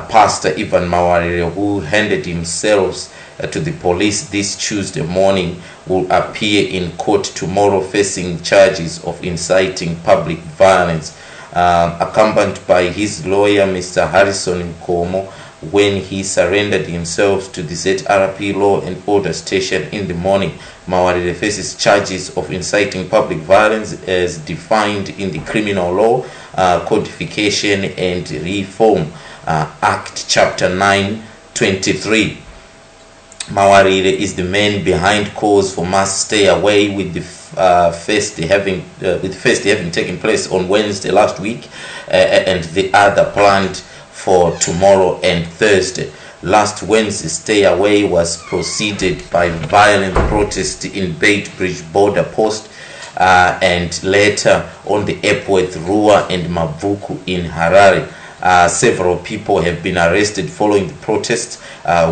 pastor Ivan Mawarire, who handed himself to the police this Tuesday morning, will appear in court tomorrow facing charges of inciting public violence, accompanied by his lawyer Mr. Harrison Nkomo. When he surrendered himself to the ZRP Law and Order Station in the morning, Mawarire faces charges of inciting public violence as defined in the Criminal Law Codification and Reform Act Chapter 923. Mawarire is the man behind calls for mass stay away, with the first having taken place on Wednesday last week, and the other planned for tomorrow and Thursday. Last Wednesday's stay away was preceded by violent protest in Beitbridge border post, and later on the Epworth, Rua and Mavuku in Harare. Several people have been arrested following the protests,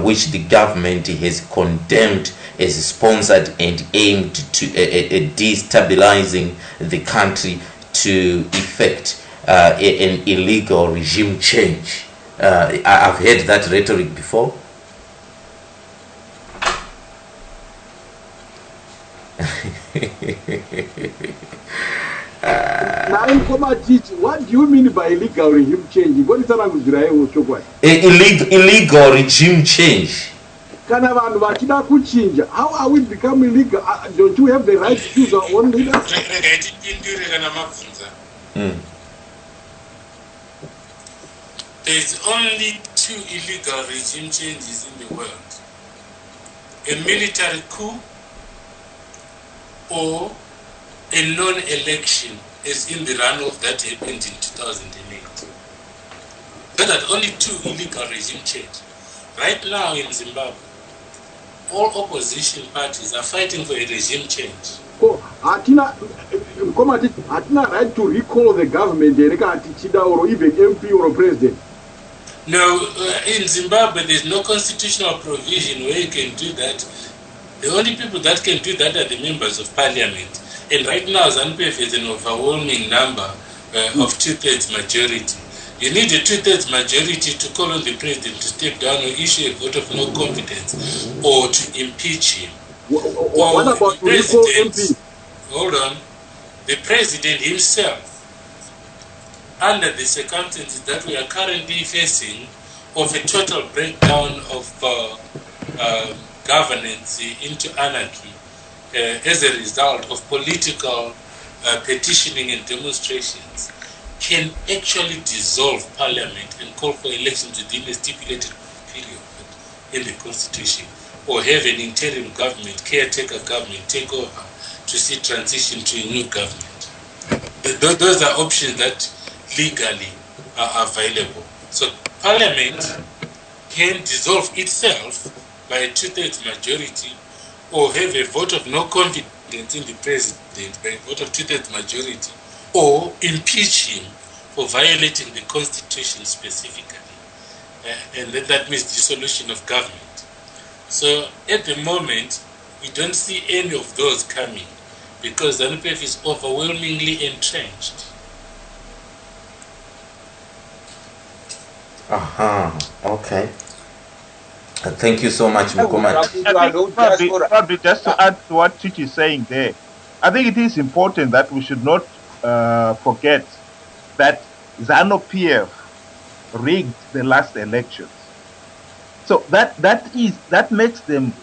which the government has condemned as sponsored and aimed to destabilizing the country to effect an illegal regime change. I've heard that rhetoric before. What do you mean by illegal regime change? Illegal regime change. kana vanhu vachida kuchinja, how are we becoming legal? Don't you have the right to choose our own leaders? There's only 2 illegal regime changes in the world. A military coup or a non-election, as in the runoff that happened in 2008. There are only 2 illegal regime changes. Right now in Zimbabwe, all opposition parties are fighting for a regime change. Hatina right to recall the government, or even MP or president. No, in Zimbabwe, there's no constitutional provision where you can do that. The only people that can do that are the members of parliament. And right now, ZANU-PF is an overwhelming number of 2/3 majority. You need a 2/3 majority to call on the president to step down or issue a vote of no confidence or to impeach him. What about the president? Hold on. The president himself, under the circumstances that we are currently facing, of a total breakdown of governance into anarchy as a result of political petitioning and demonstrations, can actually dissolve parliament and call for elections within a stipulated period in the constitution, or have an interim government, caretaker government, take over to see transition to a new government. Those are options that legally are available. So parliament can dissolve itself by a 2/3 majority, or have a vote of no confidence in the president by a vote of 2/3 majority, or impeach him for violating the constitution specifically. And that means dissolution of government. So at the moment, we don't see any of those coming because ZANU-PF is overwhelmingly entrenched. Okay. Thank you so much, Mukoma. Probably just to add to what Chichi is saying there, I think it is important that we should not forget that ZANU-PF rigged the last elections. So that makes them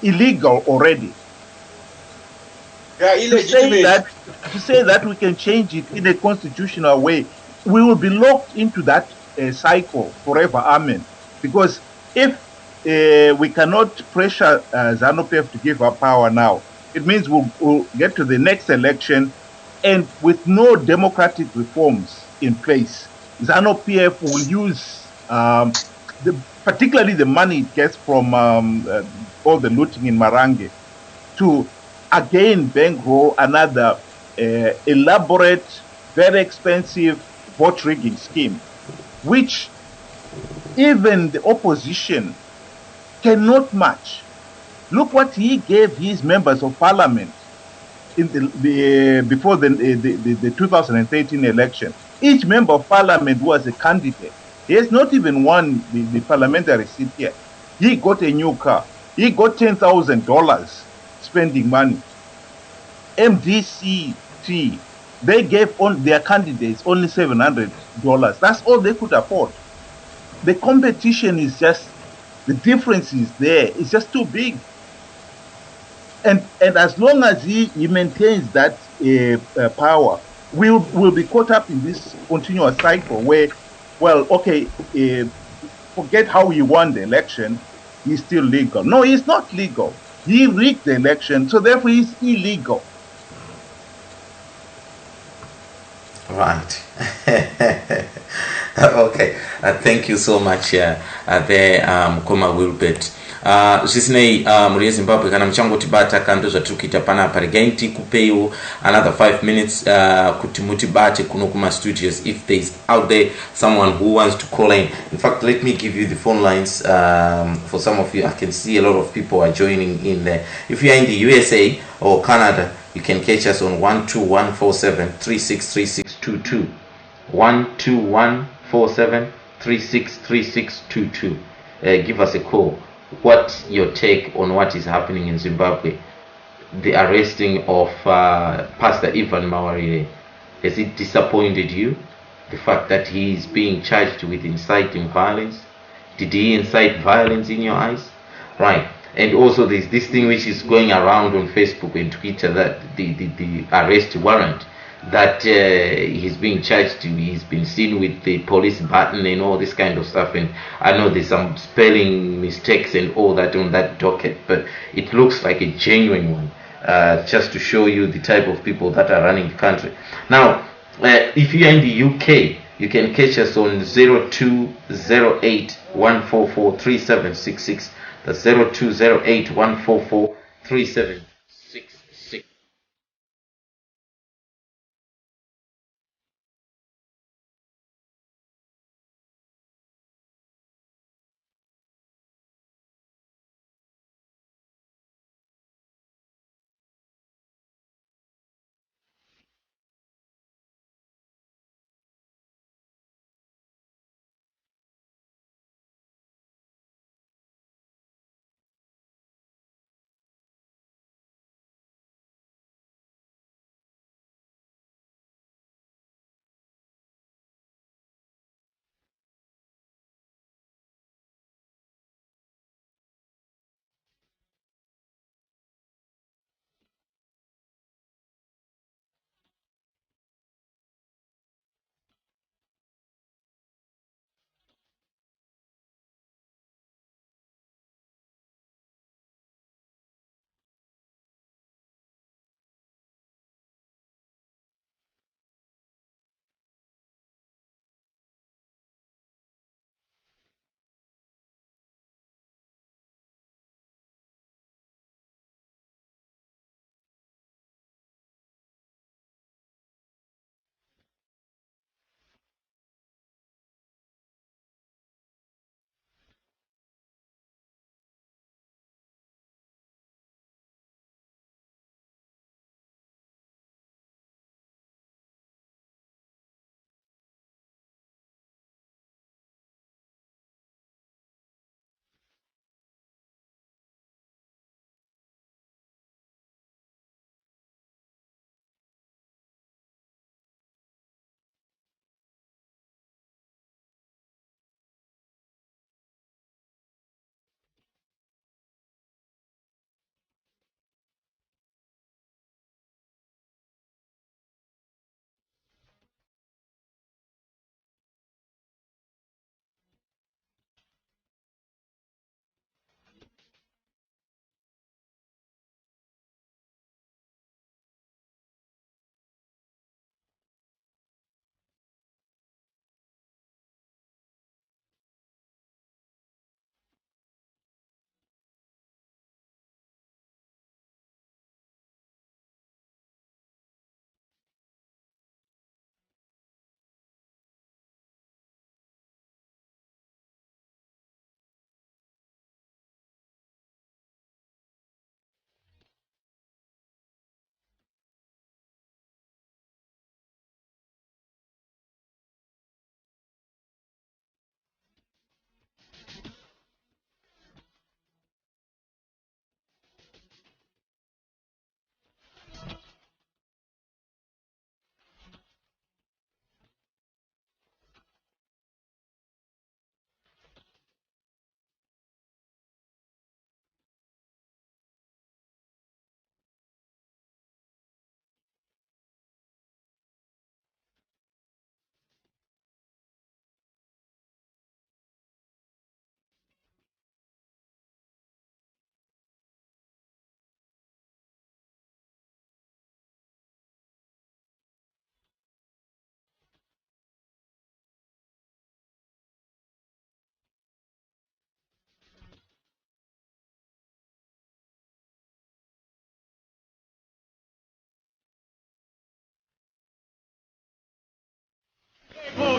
illegal already. Yeah, illegitimate. To say that we can change it in a constitutional way, we will be locked into that cycle forever. Amen. Because if we cannot pressure ZANU-PF to give up power now, it means we'll get to the next election, and with no democratic reforms in place, ZANU-PF will use particularly the money it gets from all the looting in Marange to again bankroll another elaborate, very expensive vote rigging scheme, which even the opposition cannot match. Look what he gave his members of parliament in before the 2013 election. Each member of parliament was a candidate. He has not even won the parliamentary seat yet. He got a new car. He got $10,000 spending money. MDCT, they gave on their candidates only $700. That's all they could afford. The competition is just, the difference is there. It's just too big. And as long as he maintains that power, we'll be caught up in this continuous cycle where, well, okay, forget how he won the election, he's still legal. No, he's not legal. He rigged the election, so therefore he's illegal. Right. Okay. Thank you so much there, Mukoma Wilbert. Zvisinei muri yeZimbabwe kana muchangoti bata kando zvatirikuita panapa regai tikupewo another 5 minutes kuti mutibate kuno kuma studios if there is out there someone who wants to call in. In fact, let me give you the phone lines for some of you. I can see a lot of people are joining in there. If you are in the USA or Canada, you can catch us on 12147363622. 12147363622. Give us a call. What's your take on what is happening in Zimbabwe? The arresting of Pastor Ivan Mawarire. Has it disappointed you? The fact that he is being charged with inciting violence? Did he incite violence in your eyes? Right. And also there's this thing which is going around on Facebook and Twitter, that the arrest warrant, that he's being charged, he's been seen with the police button and all this kind of stuff. And I know there's some spelling mistakes and all that on that docket, but it looks like a genuine one, just to show you the type of people that are running the country. Now, if you're in the UK, you can catch us on 0208 144 3766. That's 0208 144 3766.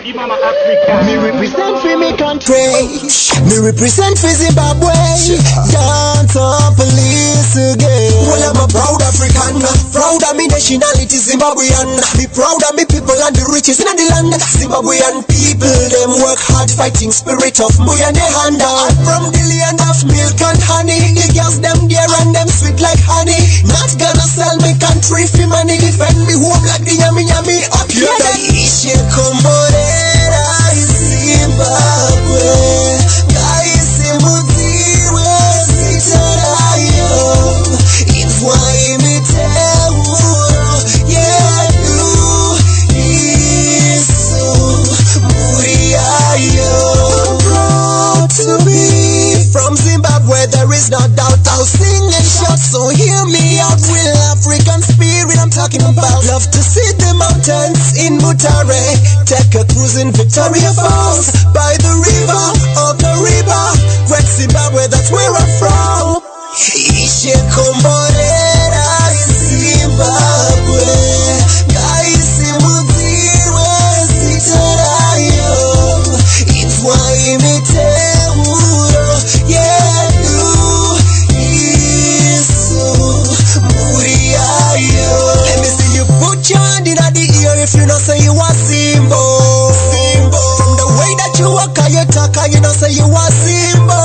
Me represent for me country. Me represent for Zimbabwe. Dance on police again. Well, I'm a proud African. Proud of me nationality Zimbabwean. Be proud of me people and the riches in the land. Zimbabwean people, them work hard fighting spirit of Muya and the hand. I'm from the land of milk and honey. The girls them dear and them sweet like honey. Not gonna sell me country for money. Defend me home like the yummy yummy. Up here, the Zimbabwe, talking about. Love to see the mountains in Mutare. Take a cruise in Victoria Falls. By the river of Kariba. Great Zimbabwe, that's where I'm from. Ishe komborera Zimbabwe. Gaisi mudziwe sitarayo. It's why imitewuro yedu isu muriayo. Let me see you put your hand in the ear if you know say you are Zimbo. From the way that you walk and you talk and you know say you are Zimbo.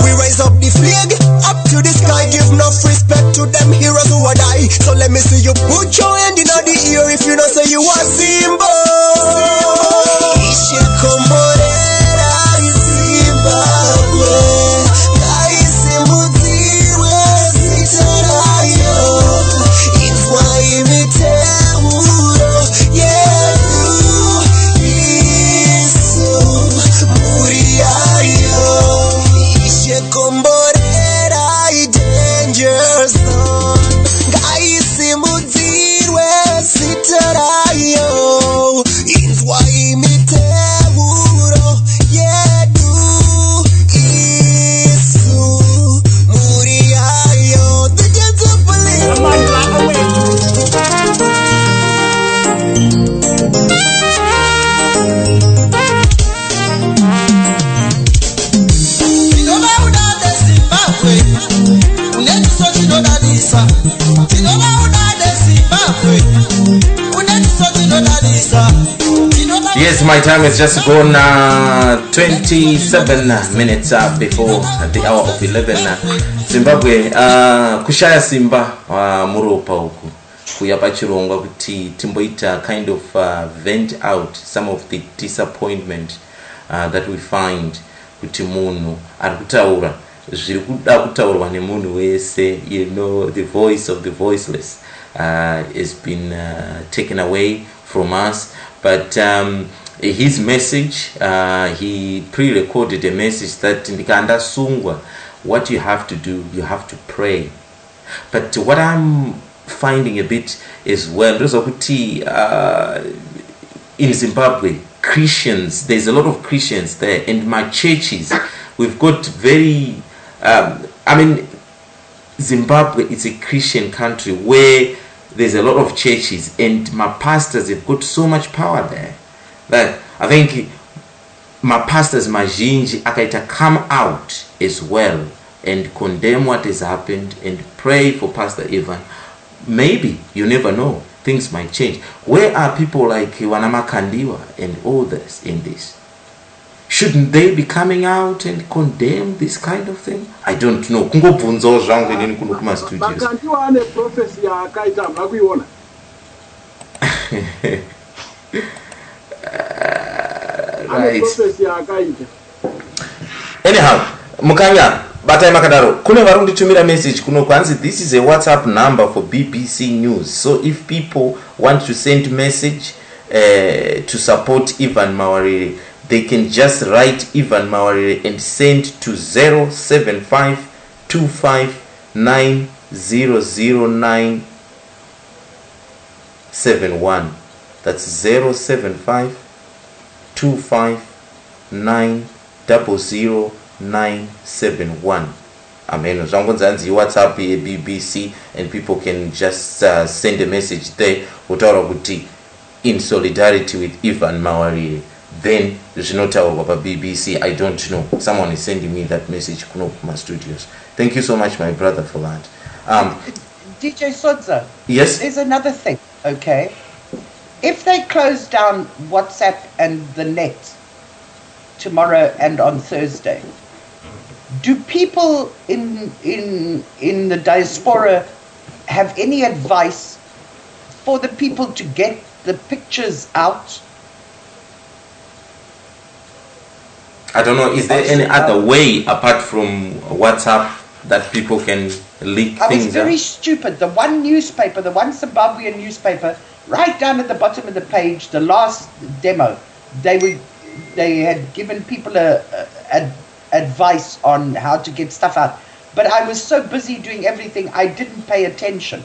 We raise up the flag up to the sky, give enough respect to them heroes who are die. So let me see you put your hand in the ear if you know say you are Zimbo. Ishe komborera Zimbabwe. Gaisi mudziwe sitarayo. It's why imitewuro yedu isu muriayo. Ishe komborera danger zone. Gaisi mudziwe sitarayo. It's why imitewuro yedu isu muriayo. The gentle police. Yes, my time is just gone 27 minutes before the hour of 11. Zimbabwe kushaya simba muropa uku kuyapa chirongwa kuti timboita kind of vent out some of the disappointment that we find kuti munhu ari kutaura zviri kuda kutaurwa nemunhu wese. You know, the voice of the voiceless has been taken away from us, but his message, he pre-recorded a message that ndikanda sungwa, what you have to do, you have to pray. But what I'm finding a bit as well, in Zimbabwe, Christians, there's a lot of Christians there, and my churches, we've got very Zimbabwe is a Christian country where there's a lot of churches, and my pastors have got so much power there that I think my pastors mazhinji akaita come out as well and condemn what has happened and pray for Pastor Ivan. Maybe, you never know, things might change. Where are people like Wanama Kandiwa and others in this? Shouldn't they be coming out and condemn this kind of thing? I don't know. Kungobvunzawo zvangu inini kuno kuma studios. Bakandiwa ane prophecy yakaita mwakuiona. Right. Prophecy yakaita. Anyhow, Mukanya, batai makadaro. Kune vari kunditumira message kuno kwanzi, this is a WhatsApp number for BBC News. So if people want to send message to support Ivan Mawarire, they can just write Ivan Mawarire and send to 075-259-00971. That's 075-259-00971. Amen. Zangonzanzi WhatsApp BBC, and people can just send a message there. In solidarity with Ivan Mawarire. Then zvinotaurwa pa BBC, I don't know. Someone is sending me that message kuno kuma studios. Thank you so much, my brother, for that. DJSodza. Yes. There's another thing. Okay. If they close down WhatsApp and the net tomorrow and on Thursday, do people in the diaspora have any advice for the people to get the pictures out? I don't know, is there any other way apart from WhatsApp that people can leak things out? I was very stupid. The one newspaper, the one Zimbabwean newspaper, right down at the bottom of the page, the last demo, they had given people advice on how to get stuff out. But I was so busy doing everything, I didn't pay attention.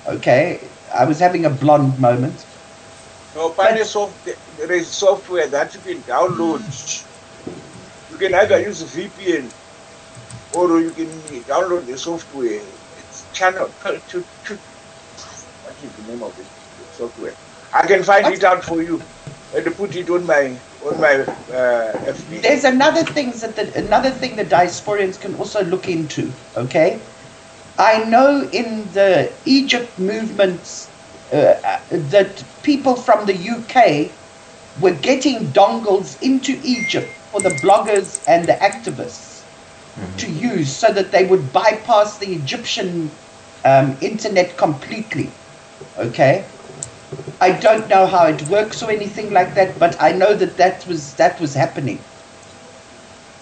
Okay, I was having a blonde moment. No, there is software that you can download. You can either use a VPN or you can download the software. It's channel. What is the name of it? The software. I can find it out for you and put it on my FB. There's another thing that the diasporians can also look into. Okay, I know in the Egypt movements that people from the UK were getting dongles into Egypt for the bloggers and the activists to use, so that they would bypass the Egyptian internet completely. Okay, I don't know how it works or anything like that, but I know that was happening.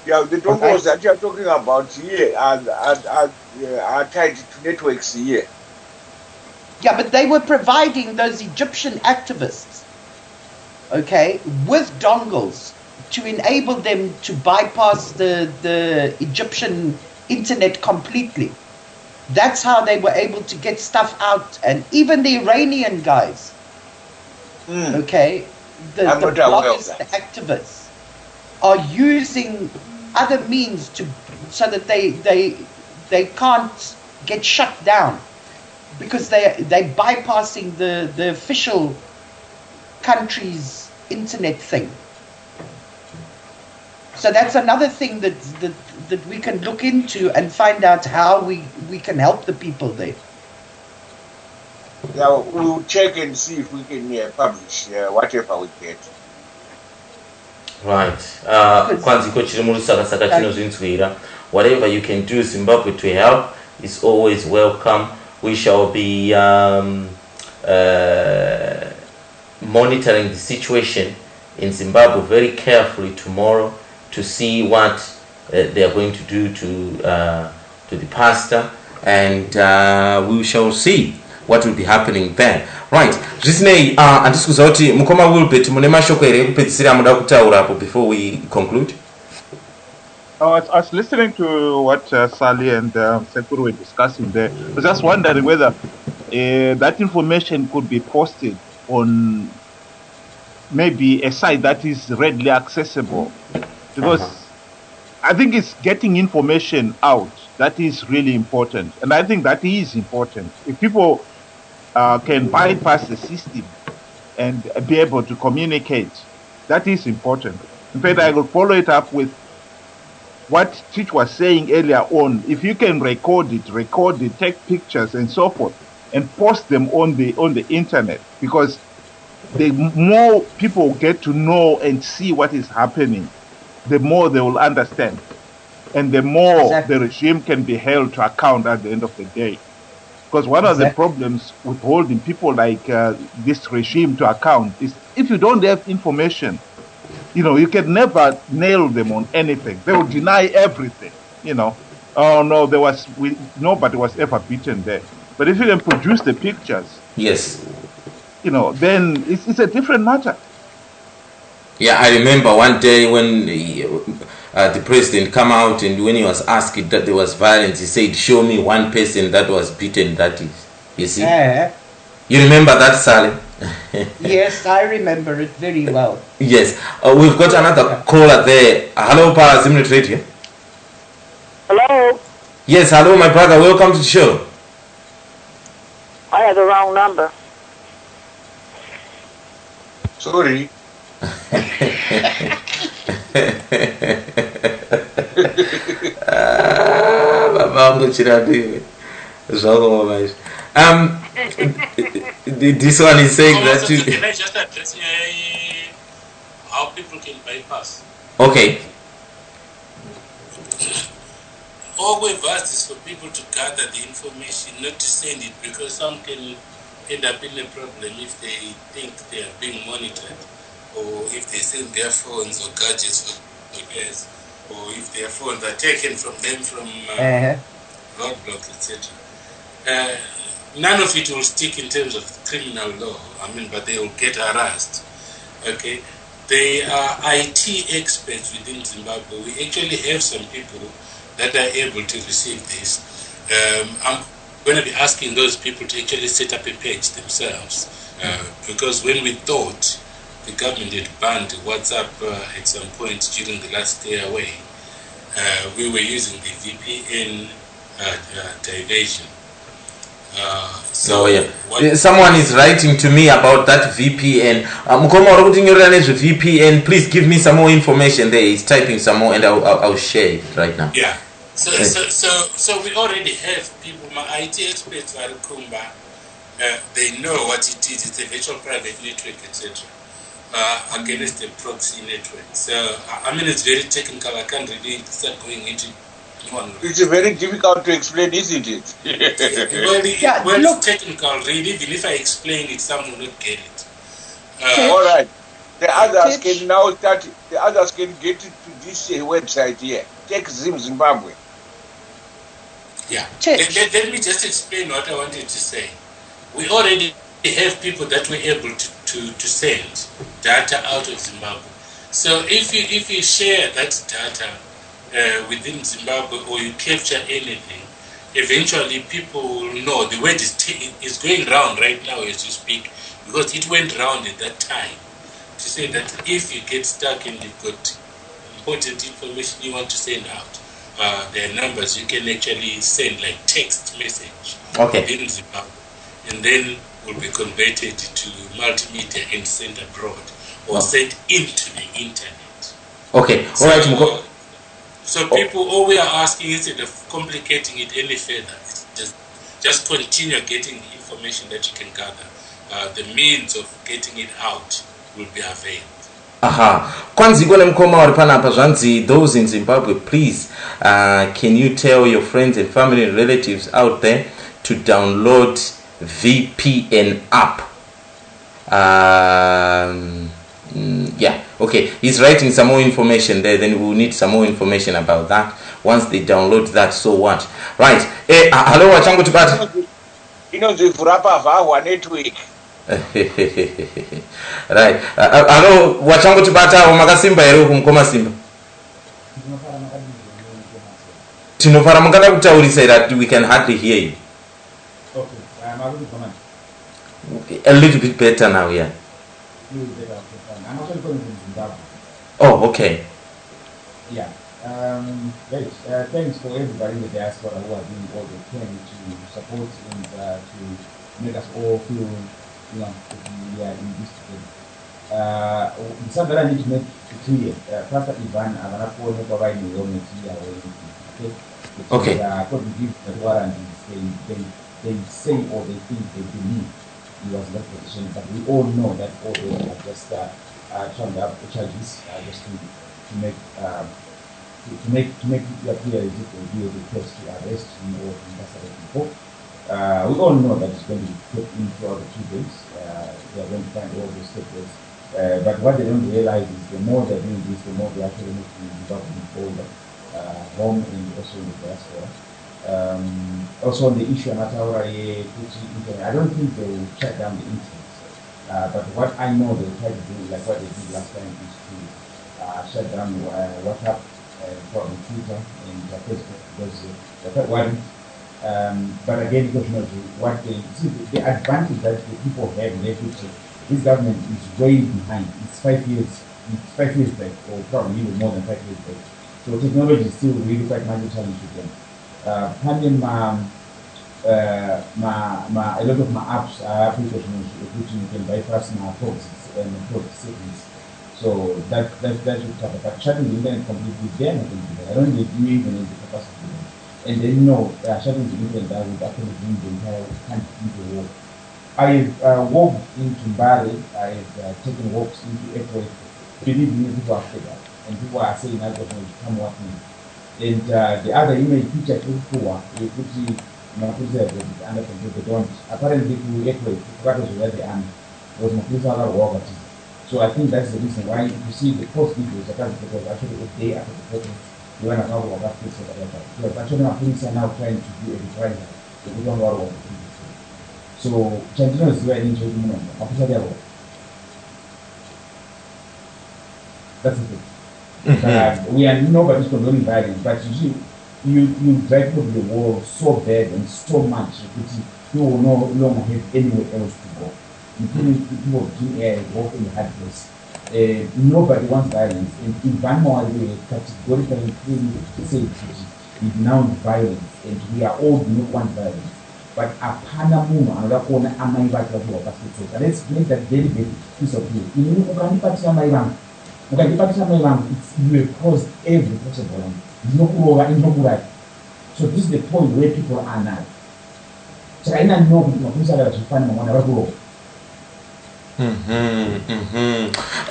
Yeah, the dongles that you are talking about here are tied to networks here. Yeah, but they were providing those Egyptian activists, okay, with dongles to enable them to bypass the Egyptian internet completely. That's how they were able to get stuff out. And even the Iranian guys, okay, the bloggers, the activists, are using other means so that they can't get shut down, because they're bypassing the official country's internet thing. So that's another thing that we can look into and find out how we can help the people there. Yeah, we'll check and see if we can publish whatever we get. Right. Whatever you can do, Zimbabwe, to help is always welcome. We shall be monitoring the situation in Zimbabwe very carefully tomorrow to see what they are going to do to the pastor, and we shall see what will be happening there. Right. Zvisinei, andisikuziva kuti mukoma Wilbert mune mashoko here ekupedzisira muda kutaura apo before we conclude? I was listening to what Sally and Sekuru were discussing there. I was just wondering whether that information could be posted on maybe a site that is readily accessible, because I think it's getting information out that is really important, and I think that is important. If people can bypass the system and be able to communicate, that is important. In fact, I will follow it up with what Chich was saying earlier on. If you can record it, take pictures and so forth, and post them on the internet, because the more people get to know and see what is happening, the more they will understand, and the more the regime can be held to account at the end of the day. Because one of the problems with holding people like this regime to account is, if you don't have information, you can never nail them on anything. They will deny everything. Oh no, nobody was ever beaten there. But if you can produce the pictures, yes, then it's a different matter. Yeah, I remember one day when the president came out, and when he was asked that there was violence, he said, "Show me one person that was beaten." That is, you see. Yeah. You remember that, Sally? Yes, I remember it very well. Yes. We've got another caller there. Hello, ZIMNET Radio. Hello? Yes, hello, my brother. Welcome to the show. I had the wrong number. Sorry. This one is saying that can I just address how people can bypass? Okay. All we've asked is for people to gather the information, not to send it, because some can end up in a problem if they think they are being monitored, or if they send their phones or gadgets for repairs, or if their phones are taken from them from roadblocks, etc. None of it will stick in terms of criminal law, but they will get harassed. Okay, they are IT experts within Zimbabwe. We actually have some people that are able to receive this. I'm going to be asking those people to actually set up a page themselves, because when we thought the government had banned WhatsApp at some point during the last stay away, we were using the VPN diversion. So yeah, someone is writing to me about that VPN. VPN, please give me some more information there. He's typing some more and I'll share it right now. Yeah. So we already have people, my IT experts are Kumba, they know what it is. It's a virtual private network, etc. Against a proxy network. So I mean, it's very technical. I can't really start going into one. It's very difficult to explain, isn't it? It's technical, really. Even if I explain it, some will not get it. All right. The others can now start. The others can get to this website here. Take Zimbabwe. Yeah. Let me just explain what I wanted to say. We already have people that were able to send data out of Zimbabwe. So if you share that data within Zimbabwe, or you capture anything, eventually people will know. The word is going round right now as you speak, because it went round at that time to say that if you get stuck and you've got important information you want to send out, there are numbers you can actually send, like text message within Zimbabwe, and then will be converted to multimedia and sent abroad or sent into the internet. Okay, so, all right. So people, all we are asking, instead of complicating it any further, is just continue getting the information that you can gather. The means of getting it out will be availed. Kwanziko nemkoma wari panapa zvanzi, those in Zimbabwe, please, can you tell your friends and family and relatives out there to download VPN app? Yeah, okay, he's writing some more information there, then we'll need some more information about that. Once they download that, so what? Right, hello, wachangu tibata. Inozivhurapa vahwa network. Right, hello, wachangu tibata, makasimba here kumkoma simba. Tinofara mukada kutaurisa that we can hardly hear you. Okay, a little bit better now, yeah. I'm actually calling from Zimbabwe. Oh, okay. Yeah. Great. Thanks for everybody in the diaspora who are doing all they can to support and to make us all feel, we are in this together. Something that I need to make clear. Pastor Ivan, I'm not going to provide you with material or anything. Okay. According to the warrant, they say or they think they believe he was in that position, but we all know that all they are just trying to have charges just to make it appear as if they will be able to arrest him or incarcerate people. We all know that it's going to be put in throughout the 2 days. They are going to find all those statements. But what they don't realize is the more they're doing this, the more they actually make the government older, home and also in the diaspora. Also on the issue of Mawarire, I don't think they will shut down the internet. But what I know they will try to do, like what they did last time, is to shut down WhatsApp, probably Twitter and Facebook, because the third one. But again, because what the advantage that the people have in their future, this government is way behind. It's 5 years. It's 5 years back, or probably even more than 5 years back. So technology is still really quite much a challenge with them. Having a lot of my apps are applications which you can bypass my policies and settings. So that should cover. But shutting the internet completely, they're not going to do that. I don't think you even need the capacity. And then shutting the internet that would actually bring the entire country into war. I've walked into Mbari, I've taken walks into April. Believe me, people are fed up. And people are saying that going to come what me. And the other image picture poor, you could see Makuza under control. They don't. Apparently, to April, that was where they are. Was Makuza war. So I think that's the reason why you see the post videos because actually a day after the protest, you want to know about that case or whatever. Because actually, my police are now trying to do a reprisal. They don't know what to do. So, Chantino is very interesting moment. That's the thing. We are nobody's condoning violence, but you see, you drive to the wall so bad and so much that you will no longer have anywhere else to go. Including people walk in the hard place. Nobody wants violence. And in Mawarire, categorically say it denounced violence, and we are all do not want violence. But apana muno anoda kuona amai vake vakasitsoka. Let's make that very very piece of view. Ukandipatisha mai vangu, you have caused every possible harm. So this is the point where people are now. So I know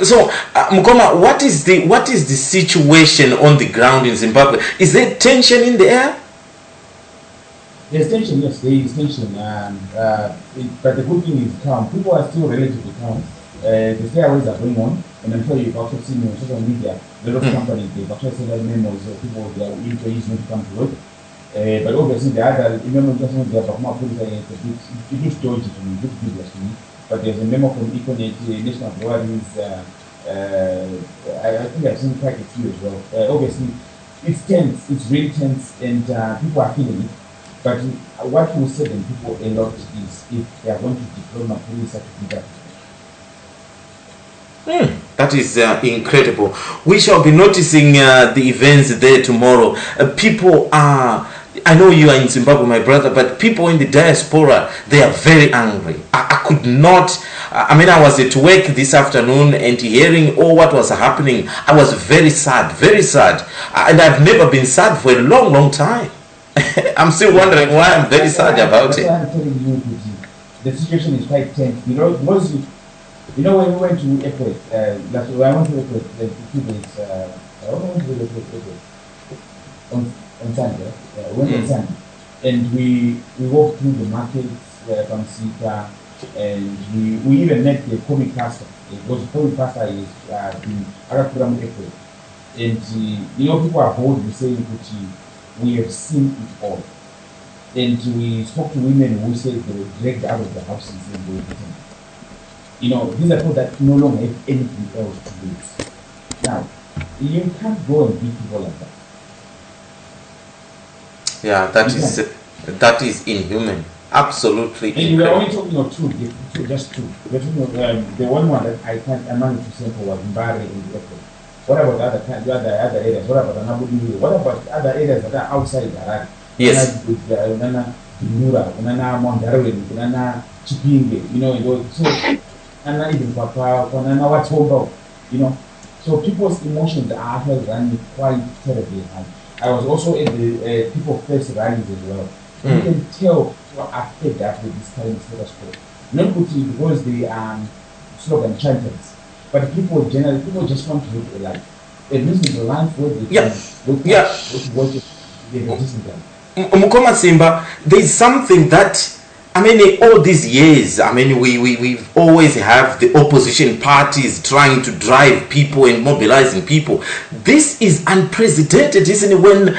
So, Mukoma, what is the situation on the ground in Zimbabwe? Is there tension in the air? There's tension, yes, there is tension. But the good thing is calm. People are still relatively calm. The fairways are going on, and I'm sure you've also seen on social media, a lot of companies, they've actually sent out memos of people, their employees not to come to work. But obviously the other, remember just when they are talking about police, it looks dodgy to me, it looks dubious to me. But there's a memo from Econet, National Authorities, I think I've seen quite a few as well. Obviously, it's tense, it's really tense, and people are feeling it. But what will sadden people a lot is if they are going to deploy my police to do that. That is incredible. We shall be noticing the events there tomorrow. People are, I know you are in Zimbabwe, my brother, but people in the diaspora, they are very angry. I could not, I was at work this afternoon and hearing all what was happening, I was very sad, and I've never been sad for a long, long time. I'm still wondering why I'm very sad about it. I'm telling you, the situation is quite tense. You know, when we went to airport, I went to airport 2 days, on Sunday, we went on Sunday, and we walked through the markets from Sita, and we even met the comic pastor. Because the comic pastor is in Arakuram airport. And people are boldly saying that we have seen it all. And we spoke to women who said they were dragged out of the houses and they were beaten. These are people that no longer have anything else to lose. Now, you can't go and beat people like that. Yeah, that is inhuman. Absolutely. And we are only talking of two, just two. We're talking of the one that I managed to say for was Mbare in the airport. What about the other areas? What about Anabudi? What about other areas that are outside Harare? Yes. Unana Nura, Unana Mondarwin, Unana Chipinge, so and even Papa, Unana Watombo, So people's emotions are actually running quite terribly high. I was also at the People First rallies as well. You can tell what are fed up with this kind of status quo. Not because they are slogan chanters, but people just want to live a life. At least in the life where they can watch it, they resist them. Mukoma Simba, there is something that, all these years, we've always have the opposition parties trying to drive people and mobilizing people. This is unprecedented, isn't it? When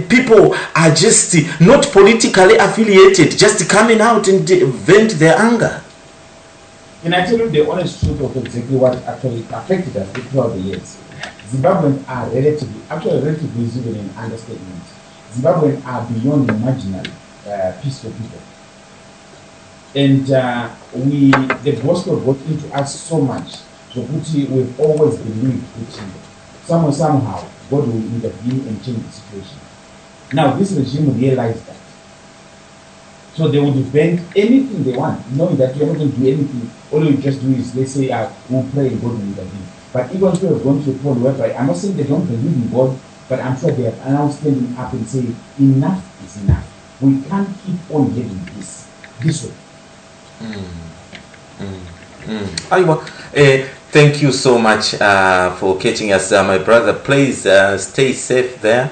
people are just not politically affiliated, just coming out and vent their anger. And I tell you the honest truth of exactly what actually affected us throughout the years. Zimbabweans are relatively even in understatement. Zimbabweans are beyond imaginary peaceful people. And the gospel got into us so much. So we've always believed that somehow God will intervene and change the situation. Now this regime realized that. So they will defend anything they want, knowing that you're not going to do anything. All you just do is, let's say, we'll pray and God will intervene. But even if we're going to a point whereby, I'm not saying they don't believe in God, but I'm sure they have now standing up and saying, enough is enough. We can't keep on living this way. Thank you so much for catching us, my brother. Please stay safe there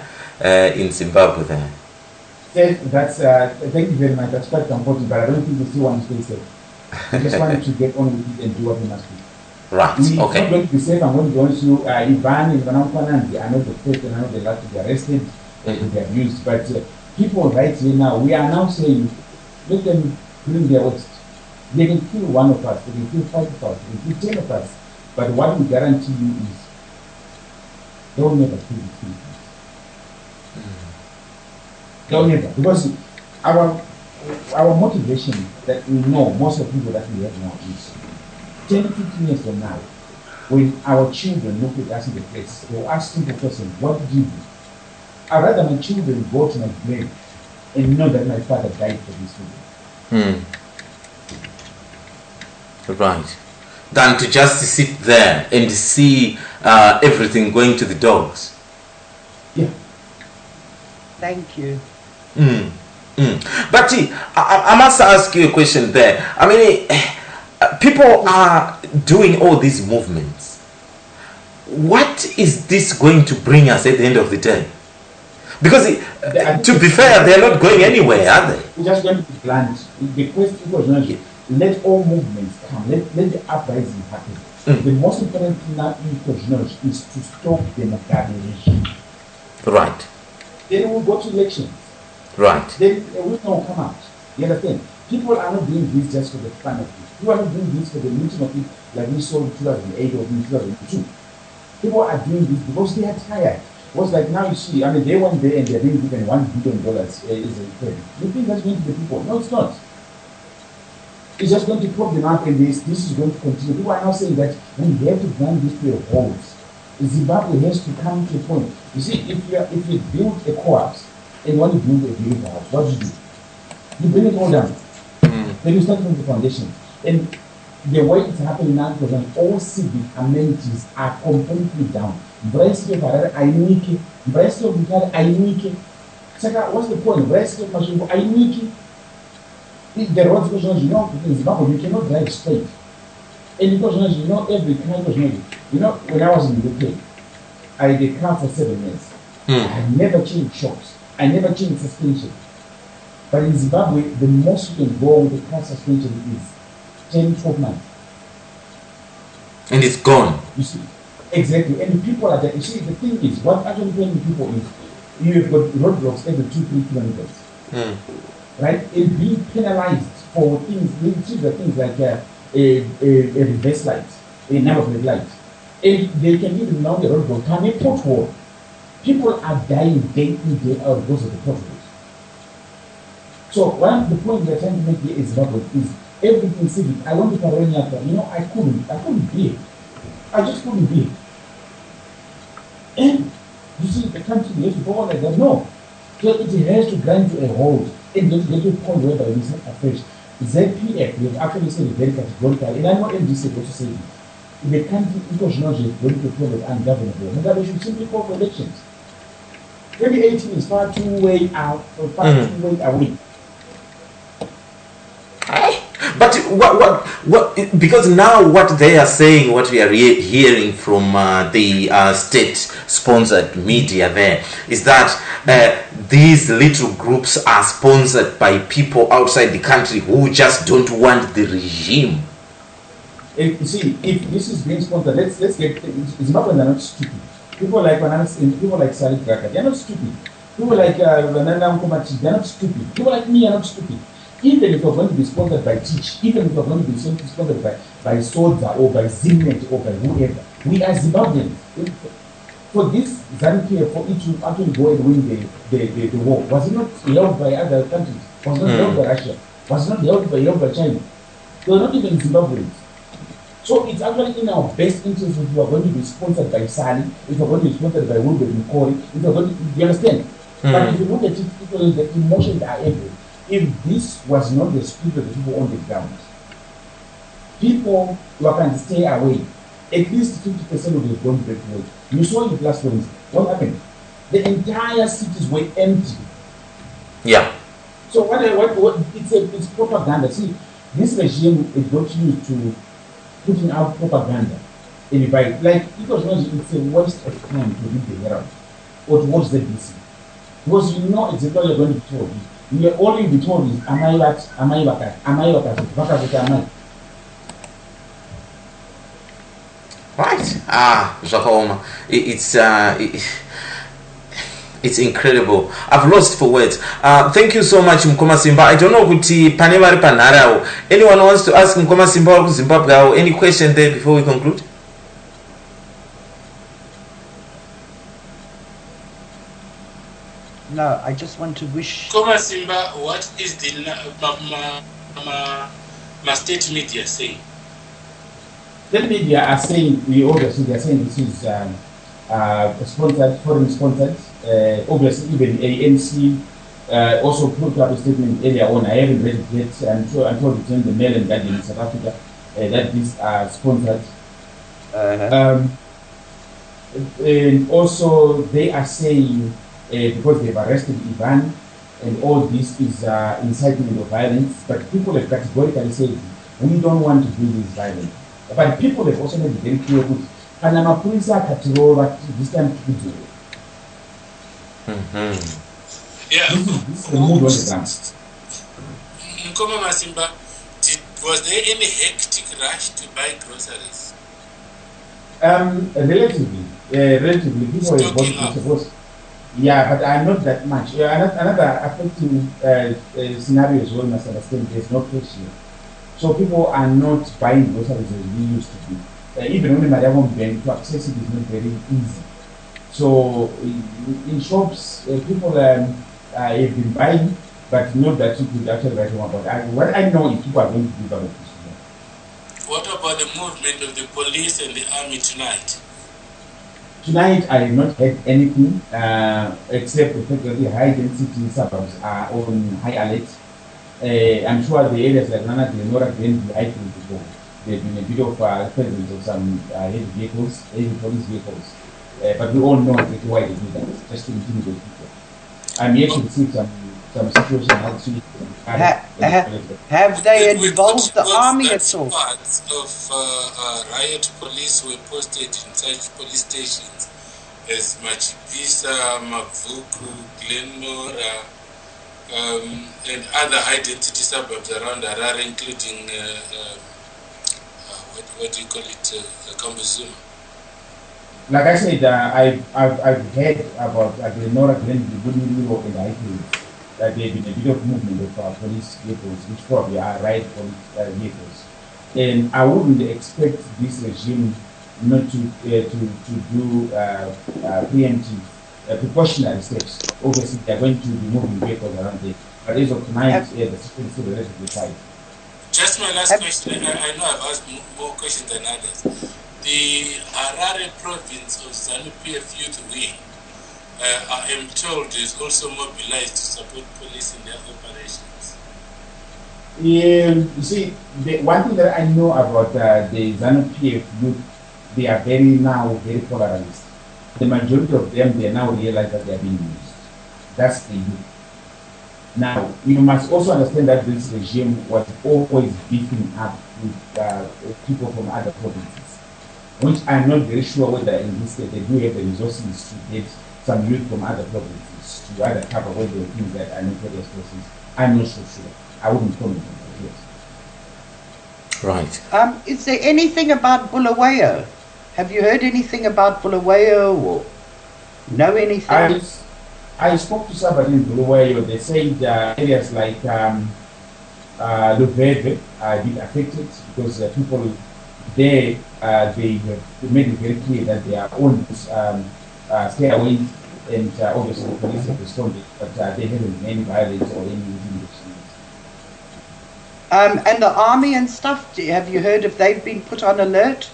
in Zimbabwe there. Thank you very much. That's quite comforting, but I don't think we still want to stay safe. I just want to get on with it and do what we must do. Right, okay. I'm not going to be safe. I'm going to go to Ivan and Vanampanandi. I'm not the first and I'm not the last to be arrested and to be abused. But people right here now, we are now saying, let them bring their waste. They can kill one of us, they can kill 5 of us, they can kill 10 of us. But what we guarantee you is, they will never kill these people. They'll never. Because our motivation that we know, most of the people that we have now is 10, 15 years from now, when our children look at us in the face, they'll ask simple question, what did you do? I'd rather my children go to my grave and know that my father died for this reason. Right. Than to just sit there and see everything going to the dogs. Yeah. Thank you. But I must ask you a question there. I mean, people are doing all these movements. What is this going to bring us at the end of the day? Because to be fair, they're not going anywhere, are they? We're just going to be blunt. The question was not, let all movements come, let the uprising happen. The most important thing now is to stop the Mugabe regime. Right. Then we'll go to elections. Right. Then a winner will come out. You understand? People are not doing this just for the fun of it. People are not doing this for the meeting of it like we saw in 2008 or in 2002. People are doing this because they are tired. Because like now you see, I mean, they went there and they're being given $1 billion as a credit. You think that's going to the people? No, it's not. It's just going to prop them up, and this is going to continue. People are now saying that we have to bring this to a halt. Zimbabwe has to come to a point. You see, if you build a co-ops and want to build a beautiful house, what do? You bring it all down. Then you start from the foundation. And the way it's happening now, because all civic amenities are completely down. What's the point? If the roads, because in Zimbabwe, you cannot drive straight. And because every kind of when I was in the UK, I had a car for 7 years. I never changed shocks. I never changed suspension. But in Zimbabwe, the most you can go with the car suspension is 10, 12 months. And it's gone. You see, exactly. And people are there. You see, the thing is, what actually telling people is, you have got roadblocks every 2-3 kilometers. Right? And being penalized for things, things like a reverse light, a number plate light. And they can even mount the roadblock, can a pothole. People are dying day in, day out because of the potholes. So the point we're trying to make here is everything civic. I want to Paroni after. I couldn't be it. I just couldn't be it. And you see, the country has to go on like that. No. So it has to grind to a halt. And then get to a point whereby we say afresh. ZPF, we have actually said it very categorically, and I know MDC also said it. If the country is going to a point of ungovernable, then we should simply call for elections. 2018 is far too way out, or far too way away. But what? Because now what they are saying, what we are hearing from the state-sponsored media there, is that these little groups are sponsored by people outside the country who just don't want the regime. You see, if this is being sponsored, let's get. Zimbabweans are not stupid. People like Sally Graka, they are not stupid. People like Vanana Nkomachi, they are not stupid. People like me are not stupid. Even if you're going to be sponsored by Teach, even if you're going to be sponsored by Sodza or by ZIMNET or by whoever, we are Zimbabweans. For this ZANU-PF, for it to actually go and win the war, was it not held by other countries? Was it not held by Russia? Was it not held by China? They were not even Zimbabweans. So it's actually in our best interest if you are going to be sponsored by Sally, if you are going to be sponsored by Wilbert Mukori, if you are going to, you understand? But if you look at it, the emotions are everywhere. If this was not the spirit of the people on the ground, people who can stay away, at least 50% of the don't break away. You saw it last Wednesday. What happened? The entire cities were empty. Yeah. So what it's propaganda. See, this regime is not used to putting out propaganda. Anybody like because it's a waste of time to read the Herald or to watch the DC. Because you know exactly what you're going to be told. All you'll be told is am I what? Right. Zahoma. It's incredible. I've lost for words. Thank you so much, Mkoma Simba. I don't know kuti pane vari panharawo. Anyone wants to ask Mkoma Simba or Zimbabwe? Any question there before we conclude? No, I just want to wish. Koma Simba, what is the state media saying? State media are saying, they are saying this is sponsored, foreign sponsored. Obviously, even ANC also put up a statement earlier on. I haven't read it yet. I'm told it's in the Mail and Guardian in South Africa that these are sponsored. And also, they are saying because they've arrested Ivan, and all this is incitement of violence. But people have categorically said we don't want to do this violence. But people have also made it very clear that Panama police are categorical this time to do it. Yeah. This is the mood on the ground. Nkoma Masimba, was there any hectic rush to buy groceries? Relatively, people have bought vegetables. Yeah, but not that much. Another affecting scenario as well, must understand, there's no cash here. So people are not buying groceries as we used to do. Even when Madam Bank, to access it is not very easy. So in shops, people have been buying, but not that you could actually write home about it. What I know is people are going to do that. What about the movement of the police and the army tonight? Tonight, I have not heard anything except the fact that the high-density suburbs are on high alert. I'm sure the areas like Nana, Glenora, Glenville, I think before, there's been a bit of presence of some heavy vehicles, heavy police vehicles. But we all know exactly why they do that, just to intimidate people. I'm yet to receive some situation actually. Have they involved the army at all? Parts of riot police were posted in such police stations as Machipisa, Mavuku, Glenora, and other high-density suburbs around Harare, including what do you call it, Kambuzuma. Like I said, I've heard about Glenora, Glenville, and I think that there have been a bit of movement of police vehicles, which probably are riot police vehicles. And I wouldn't expect this regime not to do preemptive, precautionary steps. Obviously, they're going to be moving vehicles around there. But as of tonight, the situation is still relatively tight. Just my last question, I know I've asked more questions than others. The Harare province of ZANU-PF Youth Wing, I am told, is also mobilized to support police in their operations. Yeah, you see, the one thing that I know about the ZANU-PF youth, they are very polarized. The majority of them, they now realize that they are being used. That's the youth. Now, you must also understand that this regime was always beefing up with people from other provinces, which I'm not very sure whether in this case they do have the resources to get some youth from other provinces to either cover where they think that are notorious forces. I'm not so sure. I wouldn't comment on that yet. Right. Is there anything about Bulawayo? Have you heard anything about Bulawayo or know anything? I spoke to somebody in Bulawayo. They said areas like Luveve are being affected because people there, they made it very clear that they are on stay away, and obviously the police have responded, but they haven't any violence or any intimidation. And the army and stuff, have you heard if they've been put on alert?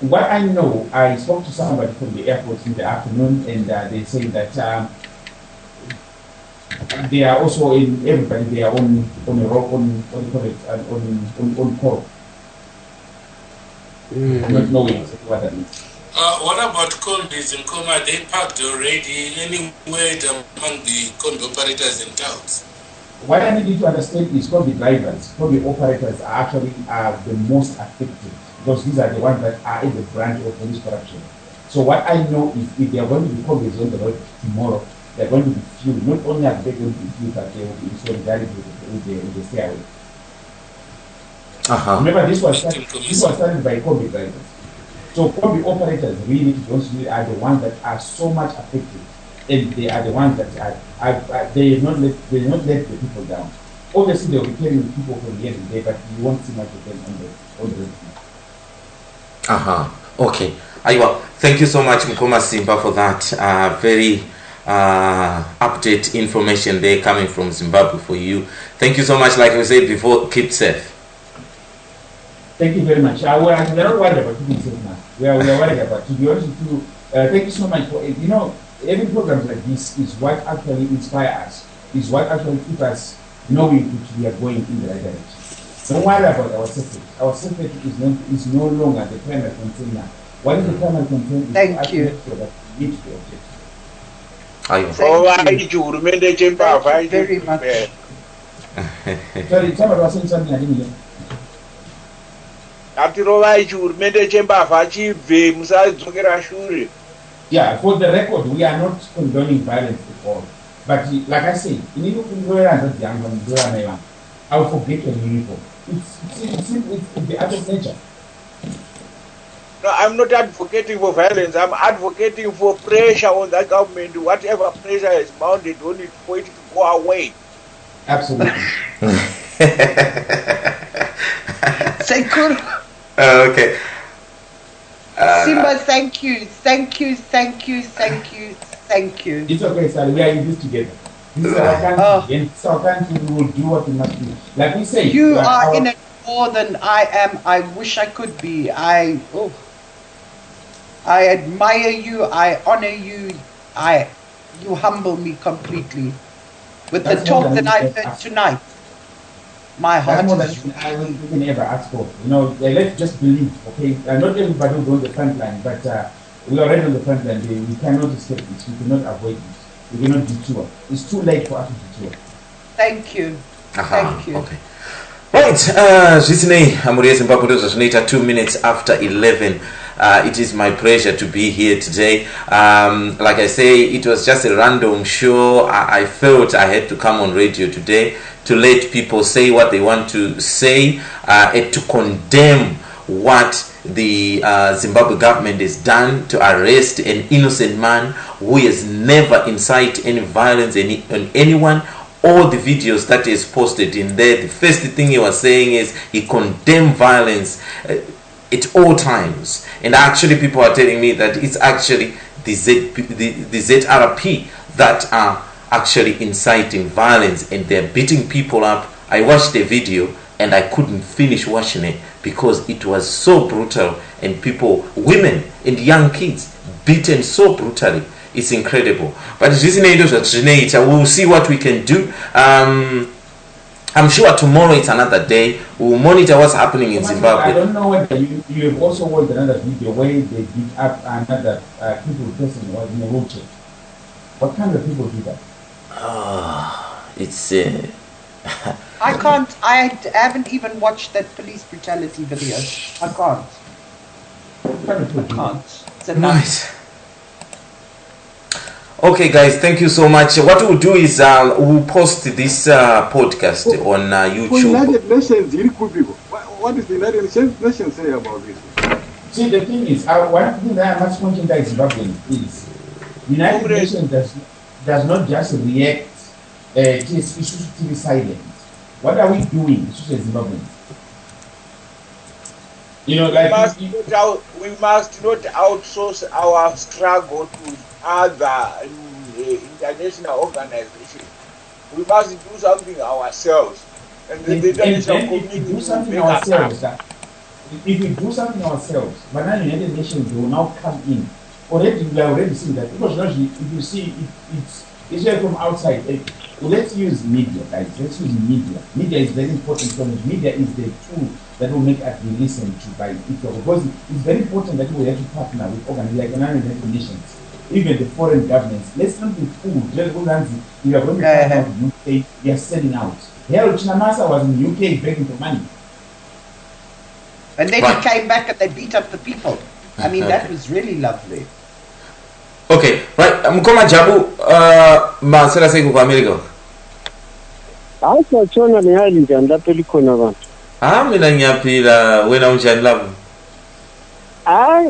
What I know, I spoke to somebody from the airport in the afternoon, and they say that they are also everybody they are on call. Not knowing what that means. What about combis in Coma? They packed already anywhere among the combi operators in towns? What I need you to understand is combi drivers, combi operators are actually the most affected, because these are the ones that are in the branch of police corruption. So what I know is if they are going to be combis on the road tomorrow, they are going to be few. Not only are they going to be few, but they will be in solidarity with the stairway. Remember, this was started by combi drivers. So combi operators really are the ones that are so much affected, and they are the ones that they not let the people down. Obviously, they will be carrying people from here to there, but you won't see much of them on the Okay. Aywa, thank you so much, Mkoma Simba, for that very update information there coming from Zimbabwe for you. Thank you so much. Like we said before, keep safe. Thank you very much. We are not worried about keeping safe now. We are worried about, to be honest with you, thank you so much for it. You know, every program like this is what actually inspires us, is what actually keeps us knowing that we are going in the right direction. Don't worry about our safety. Our safety is no longer the primary concern now. What is the primary concern is thank you. So that we meet the objective. Thank you very much. Sorry, somebody was saying something I didn't hear. Yeah, for the record, we are not condoning violence at all. But like I said, I will forget your uniform. It's the art of nature. No, I'm not advocating for violence. I'm advocating for pressure on that government. Whatever pressure is mounted on it, for it to go away. Absolutely. Okay. Simba, thank you. It's okay, sir. We are in this together. This is our country. And it's our country. We will do what we must do. Like we say, you are in it more than I am. I wish I could be. I admire you. I honor you. You humble me completely. With the talk that I've heard tonight, my heart is. We can ever ask for. You know, let's just believe. Okay, not everybody will go on the front line, but we are already on the front line. We cannot escape this. We cannot avoid this. We cannot detour. It's too late for us to detour. Thank you. Thank you. Okay. Right, Zitne Amuriye Zimbabwe Zazvineta 2 minutes after 11. It is my pleasure to be here today. Like I say, it was just a random show. I felt I had to come on radio today to let people say what they want to say and to condemn what the Zimbabwe government has done to arrest an innocent man who has never incited any violence on anyone. All the videos that is posted in there, the first thing he was saying is he condemned violence at all times. And actually people are telling me that it's actually the ZRP that are actually inciting violence and they're beating people up. I watched the video and I couldn't finish watching it because it was so brutal, and people, women and young kids beaten so brutally. It's incredible. But we'll see what we can do. I'm sure tomorrow it's another day. We'll monitor what's happening in Zimbabwe. I don't know whether you have also watched another video where they beat up another people person was in a wheelchair. What kind of people do that? It's I haven't even watched that police brutality video. I can't. It's enough. Nice. Okay guys, thank you so much. What we'll do is we'll post this podcast on YouTube. For United Nations, what does the United Nations say about this? See, the thing is, one thing that I must mention that Zimbabwean is United Nations does not just react to issues to be silent. What are we doing, especially Zimbabweans? You know, like we must not outsource our struggle to other international organizations. We must do something ourselves. And the international community do something ourselves. If we do something ourselves, but now United Nations will now come in. Already we are already seeing that, because if you see it's here from outside. Let's use media, guys. Let's use media. Media is very important because media is the tool that will make us be listened to by people. Because it's very important that we have to partner with organizations like United Nations, even the foreign governments. Let's not be fooled. We are going to talk about the UK, we are selling out. Harold Chinamasa was in the UK begging for money. And then he came back and they beat up the people. I mean, that was really lovely. Okay, right. Mkoma Jabu, masela seko kwa America. Asa chona ni hali njanda pelikona bantu. Mina ngiyaphila, wena unjani lapho?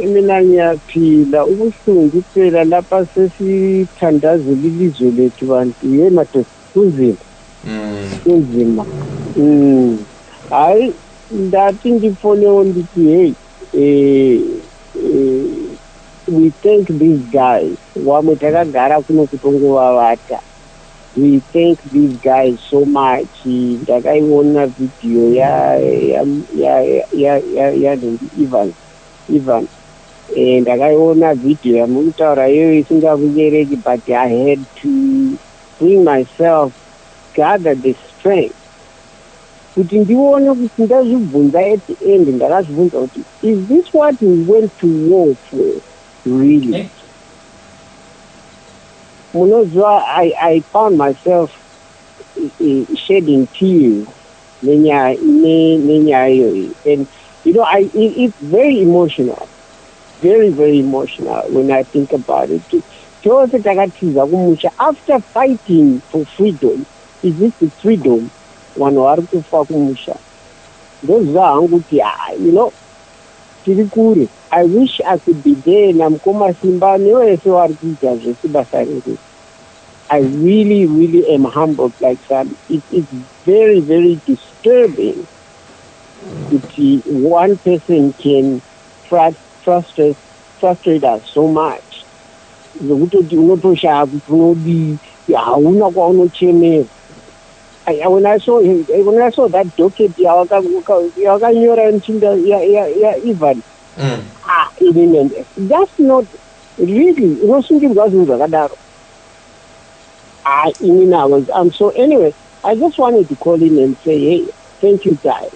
Mina ngiyaphila, ubuhlungu phela lapha sesithandaza ilizwe lethu bantu yena kunzima. Kunzima. Ndathi ngifone ondithi hey we thank these guys wamwe takagara kuno kutongovavata. We thank these guys so much. Ndakaiona video ya Ivan. Ndakaiona video yamutaura iyo isingabukereki, but I had to bring myself, gather the strength. Kuti ndione kuti ndazvibvunza at the end, ndakazvibvunza kuti is this what we went to war for really? I found myself shedding tears. And it's very emotional. Very, very emotional when I think about it. After fighting for freedom, is this the freedom? One or to fuck Musha. Those are, I wish I could be there. I really, really am humbled like that. It's very, very disturbing that one person can frustrate us so much. When I saw that docket, Ivan. That's not really, so anyway, I just wanted to call in and say, hey, thank you guys.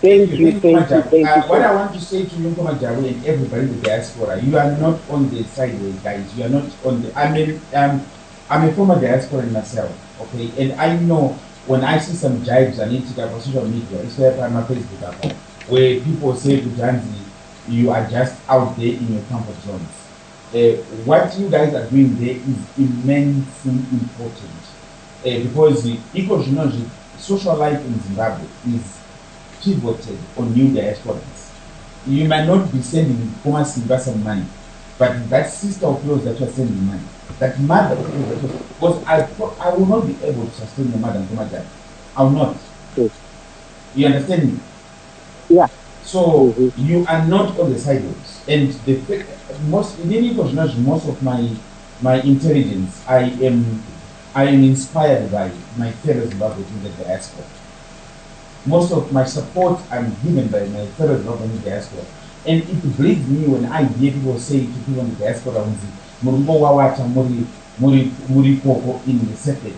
Thank you. What I want to say to you, Komajaru, and everybody in the diaspora, you are not on the sideways, guys. You are not on the. I'm a former diasporan myself, okay, and I know when I see some jibes on Instagram or social media, especially on my Facebook account, where people say to Janzi, you are just out there in your comfort zones. What you guys are doing there is immensely important because social life in Zimbabwe is pivoted on new diasporans. You might not be sending Koma Simba some money, but that sister of yours that you are sending money, that mother of yours, because I will not be able to sustain the mother and Koma. I will not. Yes. You understand me? Yeah. So you are not on the sidelines, and most of my intelligence, I am inspired by my fellow Zimbabweans in the diaspora. Most of my support I'm given by my fellow Zimbabweans in the diaspora, and it bleeds me when I hear people say to people in the diaspora, in the circuit.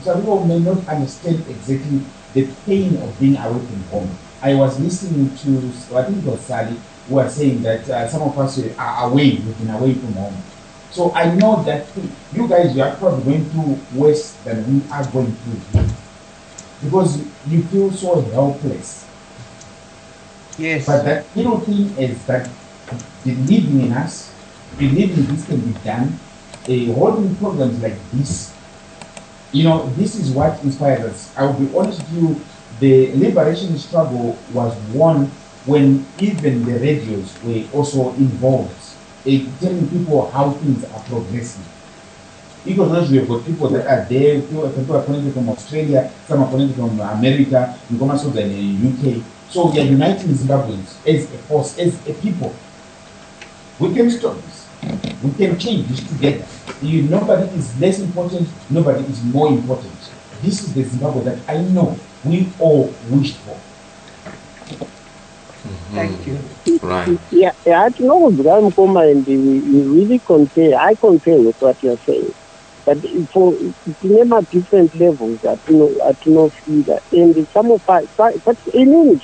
Some people may not understand exactly the pain of being away from home. I was listening to, I think it was Sally, who was saying that some of us are away, we've been away from home. So I know that you guys, you are probably going through worse than we are going through here. Because you feel so helpless. Yes. But that little thing is that believing in us, believing this can be done, holding programs like this, this is what inspired us. I will be honest with you, the liberation struggle was won when even the radios were also involved, telling people how things are progressing. Because we have got people that are there, people are connected from Australia, some are connected from America, Sodza in the UK. So we are uniting Zimbabweans as a force, as a people. We can stop this. We can change this together. Nobody is less important, nobody is more important. This is the Zimbabwe that I know we all wished for. Thank you. Right. Yeah, I know Grandma, and we really concur. I concur with what you're saying. But for different levels, I don't feel that. And some of us, but in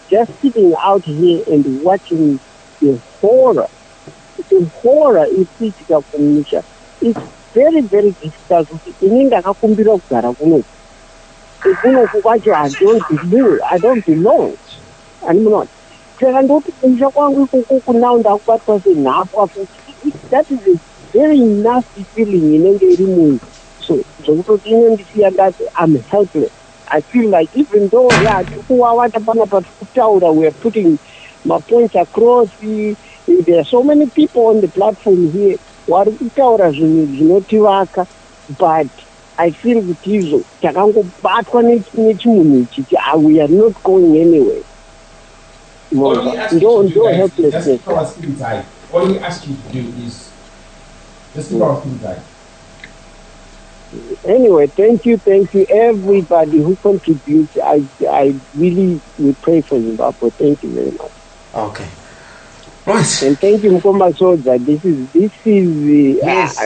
just sitting out here and watching the horror is physical communication. It's very, very difficult. I don't belong. I'm not. That is a very nasty feeling in every mood. So I'm helpless. I feel like even though we're putting my points across, there are so many people on the platform here but I feel with you, we are not going anywhere. Only ask you guys, just keep our spirits high. all we ask you to do is just keep our things right. Anyway, thank you everybody who contributes. I really will pray for Zimbabwe. Thank you very much. Okay. Right. And thank you, Mkoma Sodza. This is yes.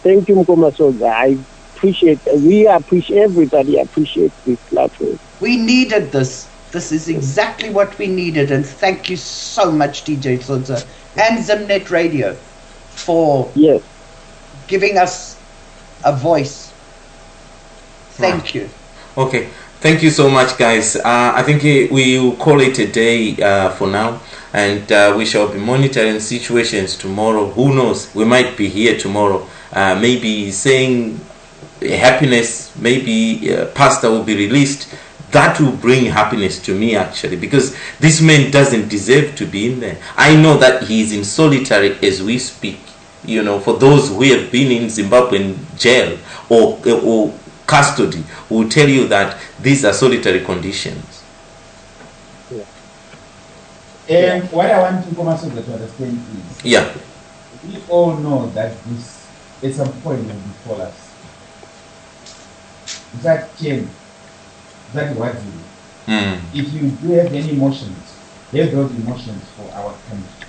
Thank you, Mkoma Sodza. Everybody appreciates this platform. We needed this. This is exactly what we needed, and thank you so much, DJSodza and ZIMNET Radio, for giving us a voice. Thank you. Okay. Thank you so much, guys. I think we will call it a day for now, and we shall be monitoring situations tomorrow. Who knows? We might be here tomorrow, maybe saying happiness, maybe pastor will be released. That will bring happiness to me, actually, because this man doesn't deserve to be in there. I know that he is in solitary as we speak. You know, for those who have been in Zimbabwean jail or custody, will tell you that these are solitary conditions. And what I want to understand is, we all know that this at some point will befall us. That change, that what you do. If you do have any emotions, have those emotions for our country.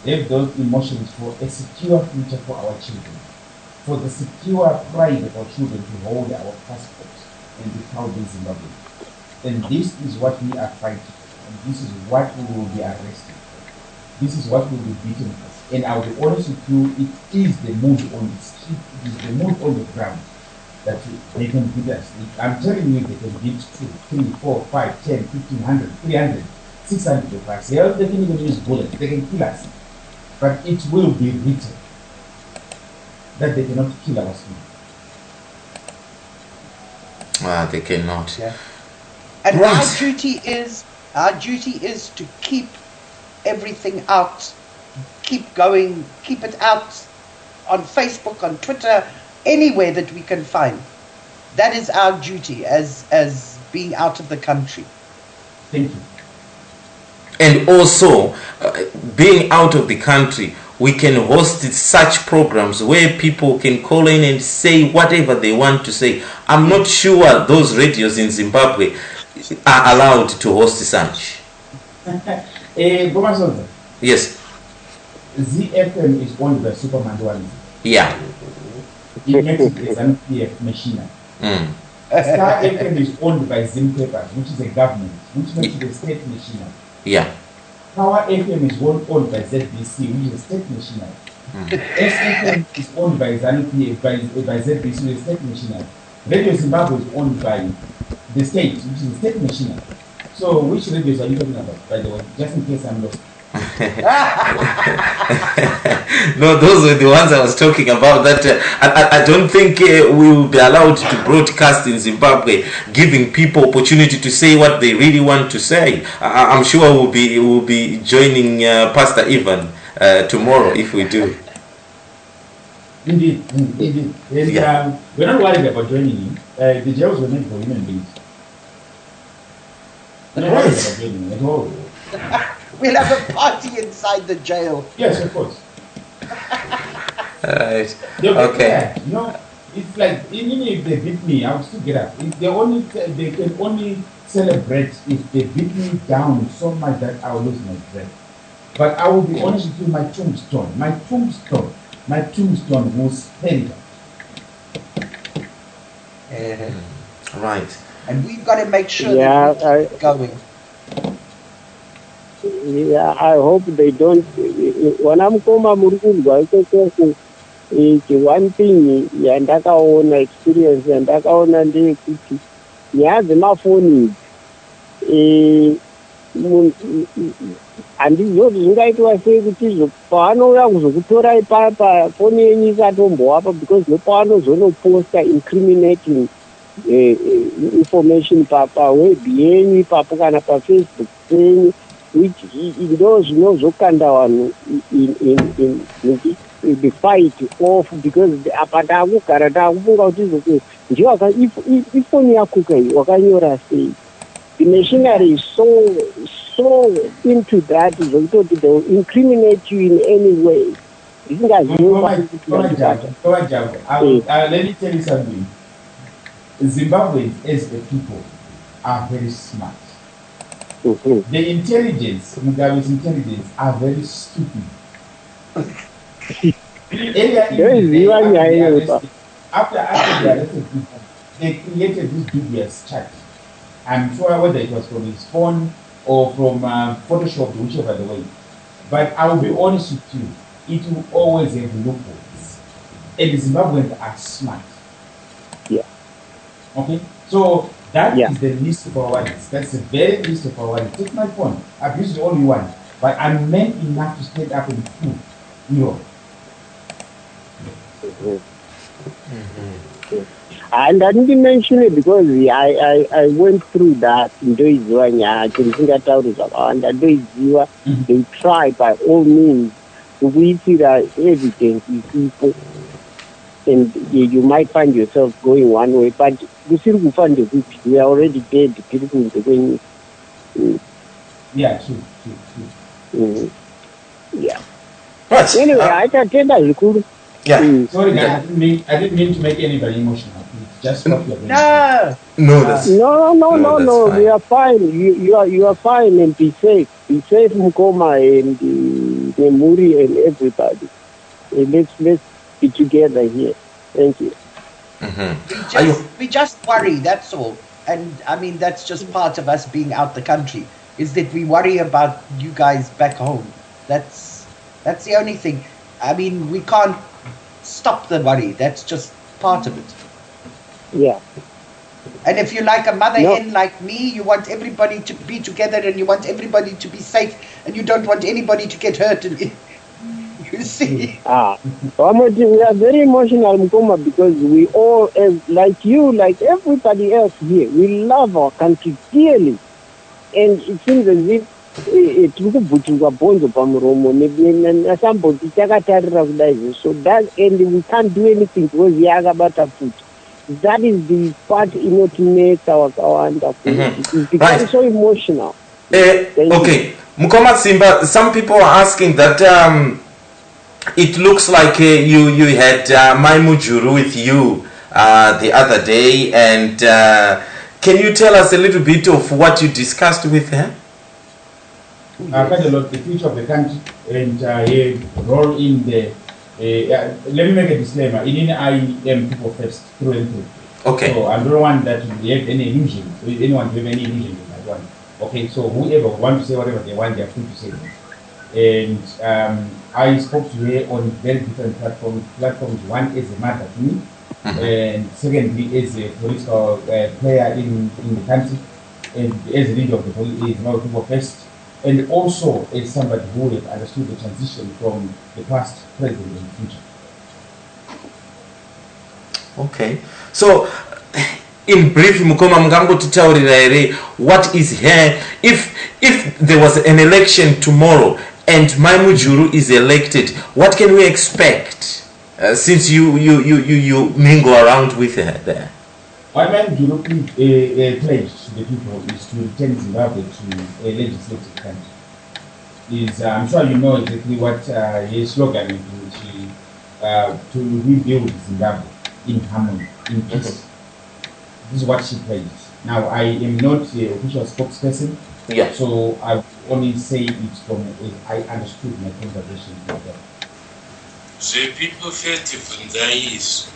Have those emotions for a secure future for our children. For the secure pride of our children to hold our passports and be proud in Zimbabwe. And this is what we are fighting for. And this is what we will be arrested for. This is what we will be beaten for. And I'll be honest with you, it is the mood on the street, it is the mood on the ground that they can beat us. I'm telling you, they can beat 2, 3, 4, 5, 10, 15, 100, 300, 600 of us. They can even use bullets, they can kill us. But it will be written that they cannot kill our students. They cannot. Yeah. And our duty is to keep everything out, keep going, keep it out on Facebook, on Twitter, anywhere that we can find. That is our duty as being out of the country. Thank you. And also, being out of the country, we can host such programs where people can call in and say whatever they want to say. I'm not sure those radios in Zimbabwe are allowed to host such. Yes. ZFM is owned by Superman One. Yeah. It makes it an PF machine. Star FM is owned by ZIMNET, which is a government, which makes it a state machine. Yeah. Power FM is owned by ZBC, which is a state machine. SFM is owned by ZANU-PF, by ZBC, which is a state machine. Radio Zimbabwe is owned by the state, which is a state machine. So which radios are you talking about, by the way, just in case I'm lost? No, those were the ones I was talking about. That I don't think we will be allowed to broadcast in Zimbabwe, giving people opportunity to say what they really want to say. I'm sure we'll be joining Pastor Ivan tomorrow if we do. Indeed. And, we're not worried about joining him. The jails were meant for human beings. We're not worried about joining him at all. We'll have a party inside the jail. Yes, of course. Right. Okay. You know, it's like even if they beat me, I would still get up. They can only celebrate if they beat me down so much that I will lose my breath. But I will be honest with you, my tombstone will spell it. Right. And we've got to make sure that we keep going. Yeah, I hope they don't. When I'm coming, one thing, yandakaona experience, yandakaona ndeyekuti nyaya dzemafoni handizoti zvingaitwa sei kuti paanouya kuzokutora ipapa foni yenyu ikatombowapa because nepaanozonoposta incriminating information paweb yenyu ipapo kana pafacebook penyu which ndo zvinozokanda vanhu in the fight off because apa ndakugara ndakufunga kuti ifoni yakuka iyi wakanyora sei. The machinery is so into that, they'll incriminate you in any way. Let me tell you something. Zimbabweans as a people are very smart. The intelligence, Mugabe's intelligence, are very stupid. After they arrested people, they created this dubious chat. I'm sure whether it was from his phone or from Photoshop, whichever the way. But I will be honest with you, it will always have loopholes. And the Zimbabweans are smart. Yeah. Okay? So that is the least of our worries. That's the very least of our worries. Take my phone. I've used it all you want. But I'm man enough to stand up and prove you. And I didn't mention it because I went through that in they try by all means to see that evidence is people, and you might find yourself going one way, but we are already dead. Yeah, true. Yeah. Right. Anyway, I attend a cool. Yeah. Sorry, I didn't mean to make anybody emotional. It's just what you're doing. No. We are fine. You are fine, and be safe. Be safe, Mukoma and Nemuri and everybody. Let's be together here. Thank you. We just worry. That's all. And I mean, that's just part of us being out the country. Is that we worry about you guys back home. That's the only thing. I mean, we can't stop the worry. That's just part of it. Yeah. And if you're like a mother hen like me, you want everybody to be together and you want everybody to be safe and you don't want anybody to get hurt. You see? We are very emotional, Mkoma, because we all, like you, like everybody else here, we love our country dearly. And it seems as if so that, and we can't do anything because we are about to food. That is the part to make our it becomes so emotional. Okay, Mukoma Simba, some people are asking that it looks like you had Maimujuru with you the other day, and can you tell us a little bit of what you discussed with her? Quite a lot, the future of the country, and role in the. Let me make a disclaimer. I am people first, through and through. Okay. So I don't want that to have any illusion, anyone to have any illusion in that one. Okay, so whoever wants to say whatever they want, they are free to say. And I spoke to her on very different platforms. One as a mother to me, and secondly as a political player in the country, and as a leader of the people first. And also as somebody who have understood the transition from the past, present, and future. Okay. So, in brief, Mukoma Mgambo to tell what is here, if there was an election tomorrow and Maimujuru is elected, what can we expect? Since you mingle around with her there. What Maimujuru pledged to the people is to return Zimbabwe to a legislative country. I'm sure you know exactly what his slogan is, to rebuild Zimbabwe in harmony, in peace. This is what she pledged. Now, I am not the official spokesperson, so I only say it from I understood my conversation with her. The people festival there is.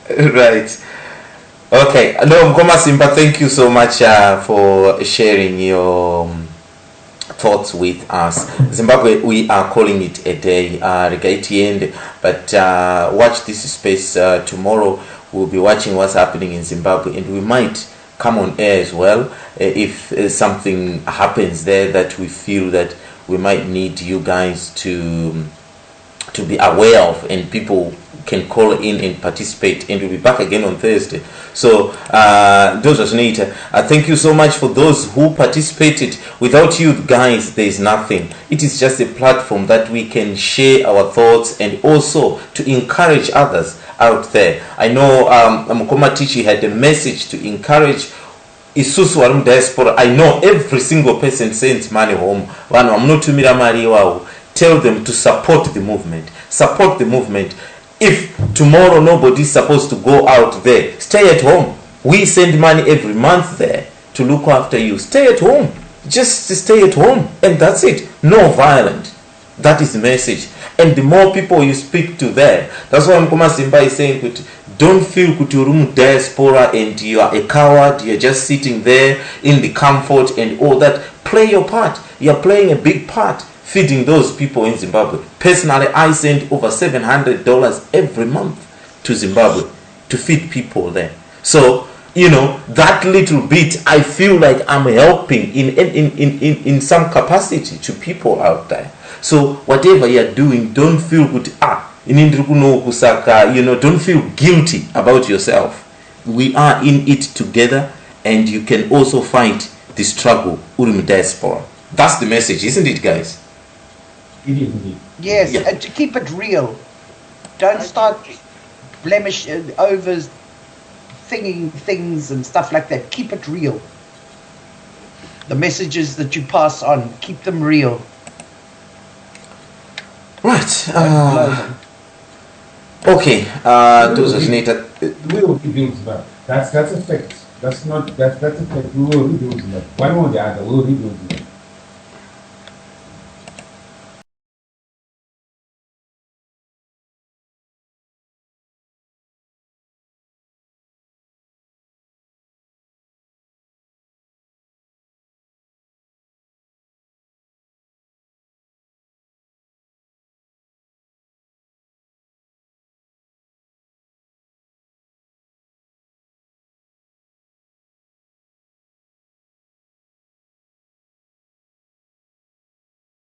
Right. Okay. No, Mkoma Simba, thank you so much for sharing your thoughts with us. Zimbabwe, we are calling it a day, but watch this space tomorrow. We'll be watching what's happening in Zimbabwe, and we might come on air as well if something happens there that we feel that we might need you guys to be aware of, and people can call in and participate, and we'll be back again on Thursday. So thank you so much for those who participated. Without you guys, there is nothing. It is just a platform that we can share our thoughts and also to encourage others out there. I know Mukoma Tichi had a message to encourage isusu wali mu diaspora. I know every single person sends money home. Tell them to support the movement. Support the movement. If tomorrow nobody's supposed to go out there, stay at home. We send money every month there to look after you. Stay at home. Just stay at home. And that's it. No violence. That is the message. And the more people you speak to there, that's why Mkoma Simba is saying, don't feel kuturumu diaspora and you are a coward. You're just sitting there in the comfort and all that. Play your part. You're playing a big part feeding those people in Zimbabwe. Personally, I send over $700 every month to Zimbabwe to feed people there. So, that little bit, I feel like I'm helping in some capacity to people out there. So whatever you're doing, don't feel good. Don't feel guilty about yourself. We are in it together, and you can also fight the struggle Urim Diaspora. That's the message, isn't it, guys? It is indeed. Yes, and to keep it real. Don't start blemish over thinking things and stuff like that. Keep it real. The messages that you pass on, keep them real. Right. Okay. We will rebuild Zimbabwe. That's a fact. That's a fact. We will rebuild Zimbabwe. One or the other, we will rebuild Zimbabwe.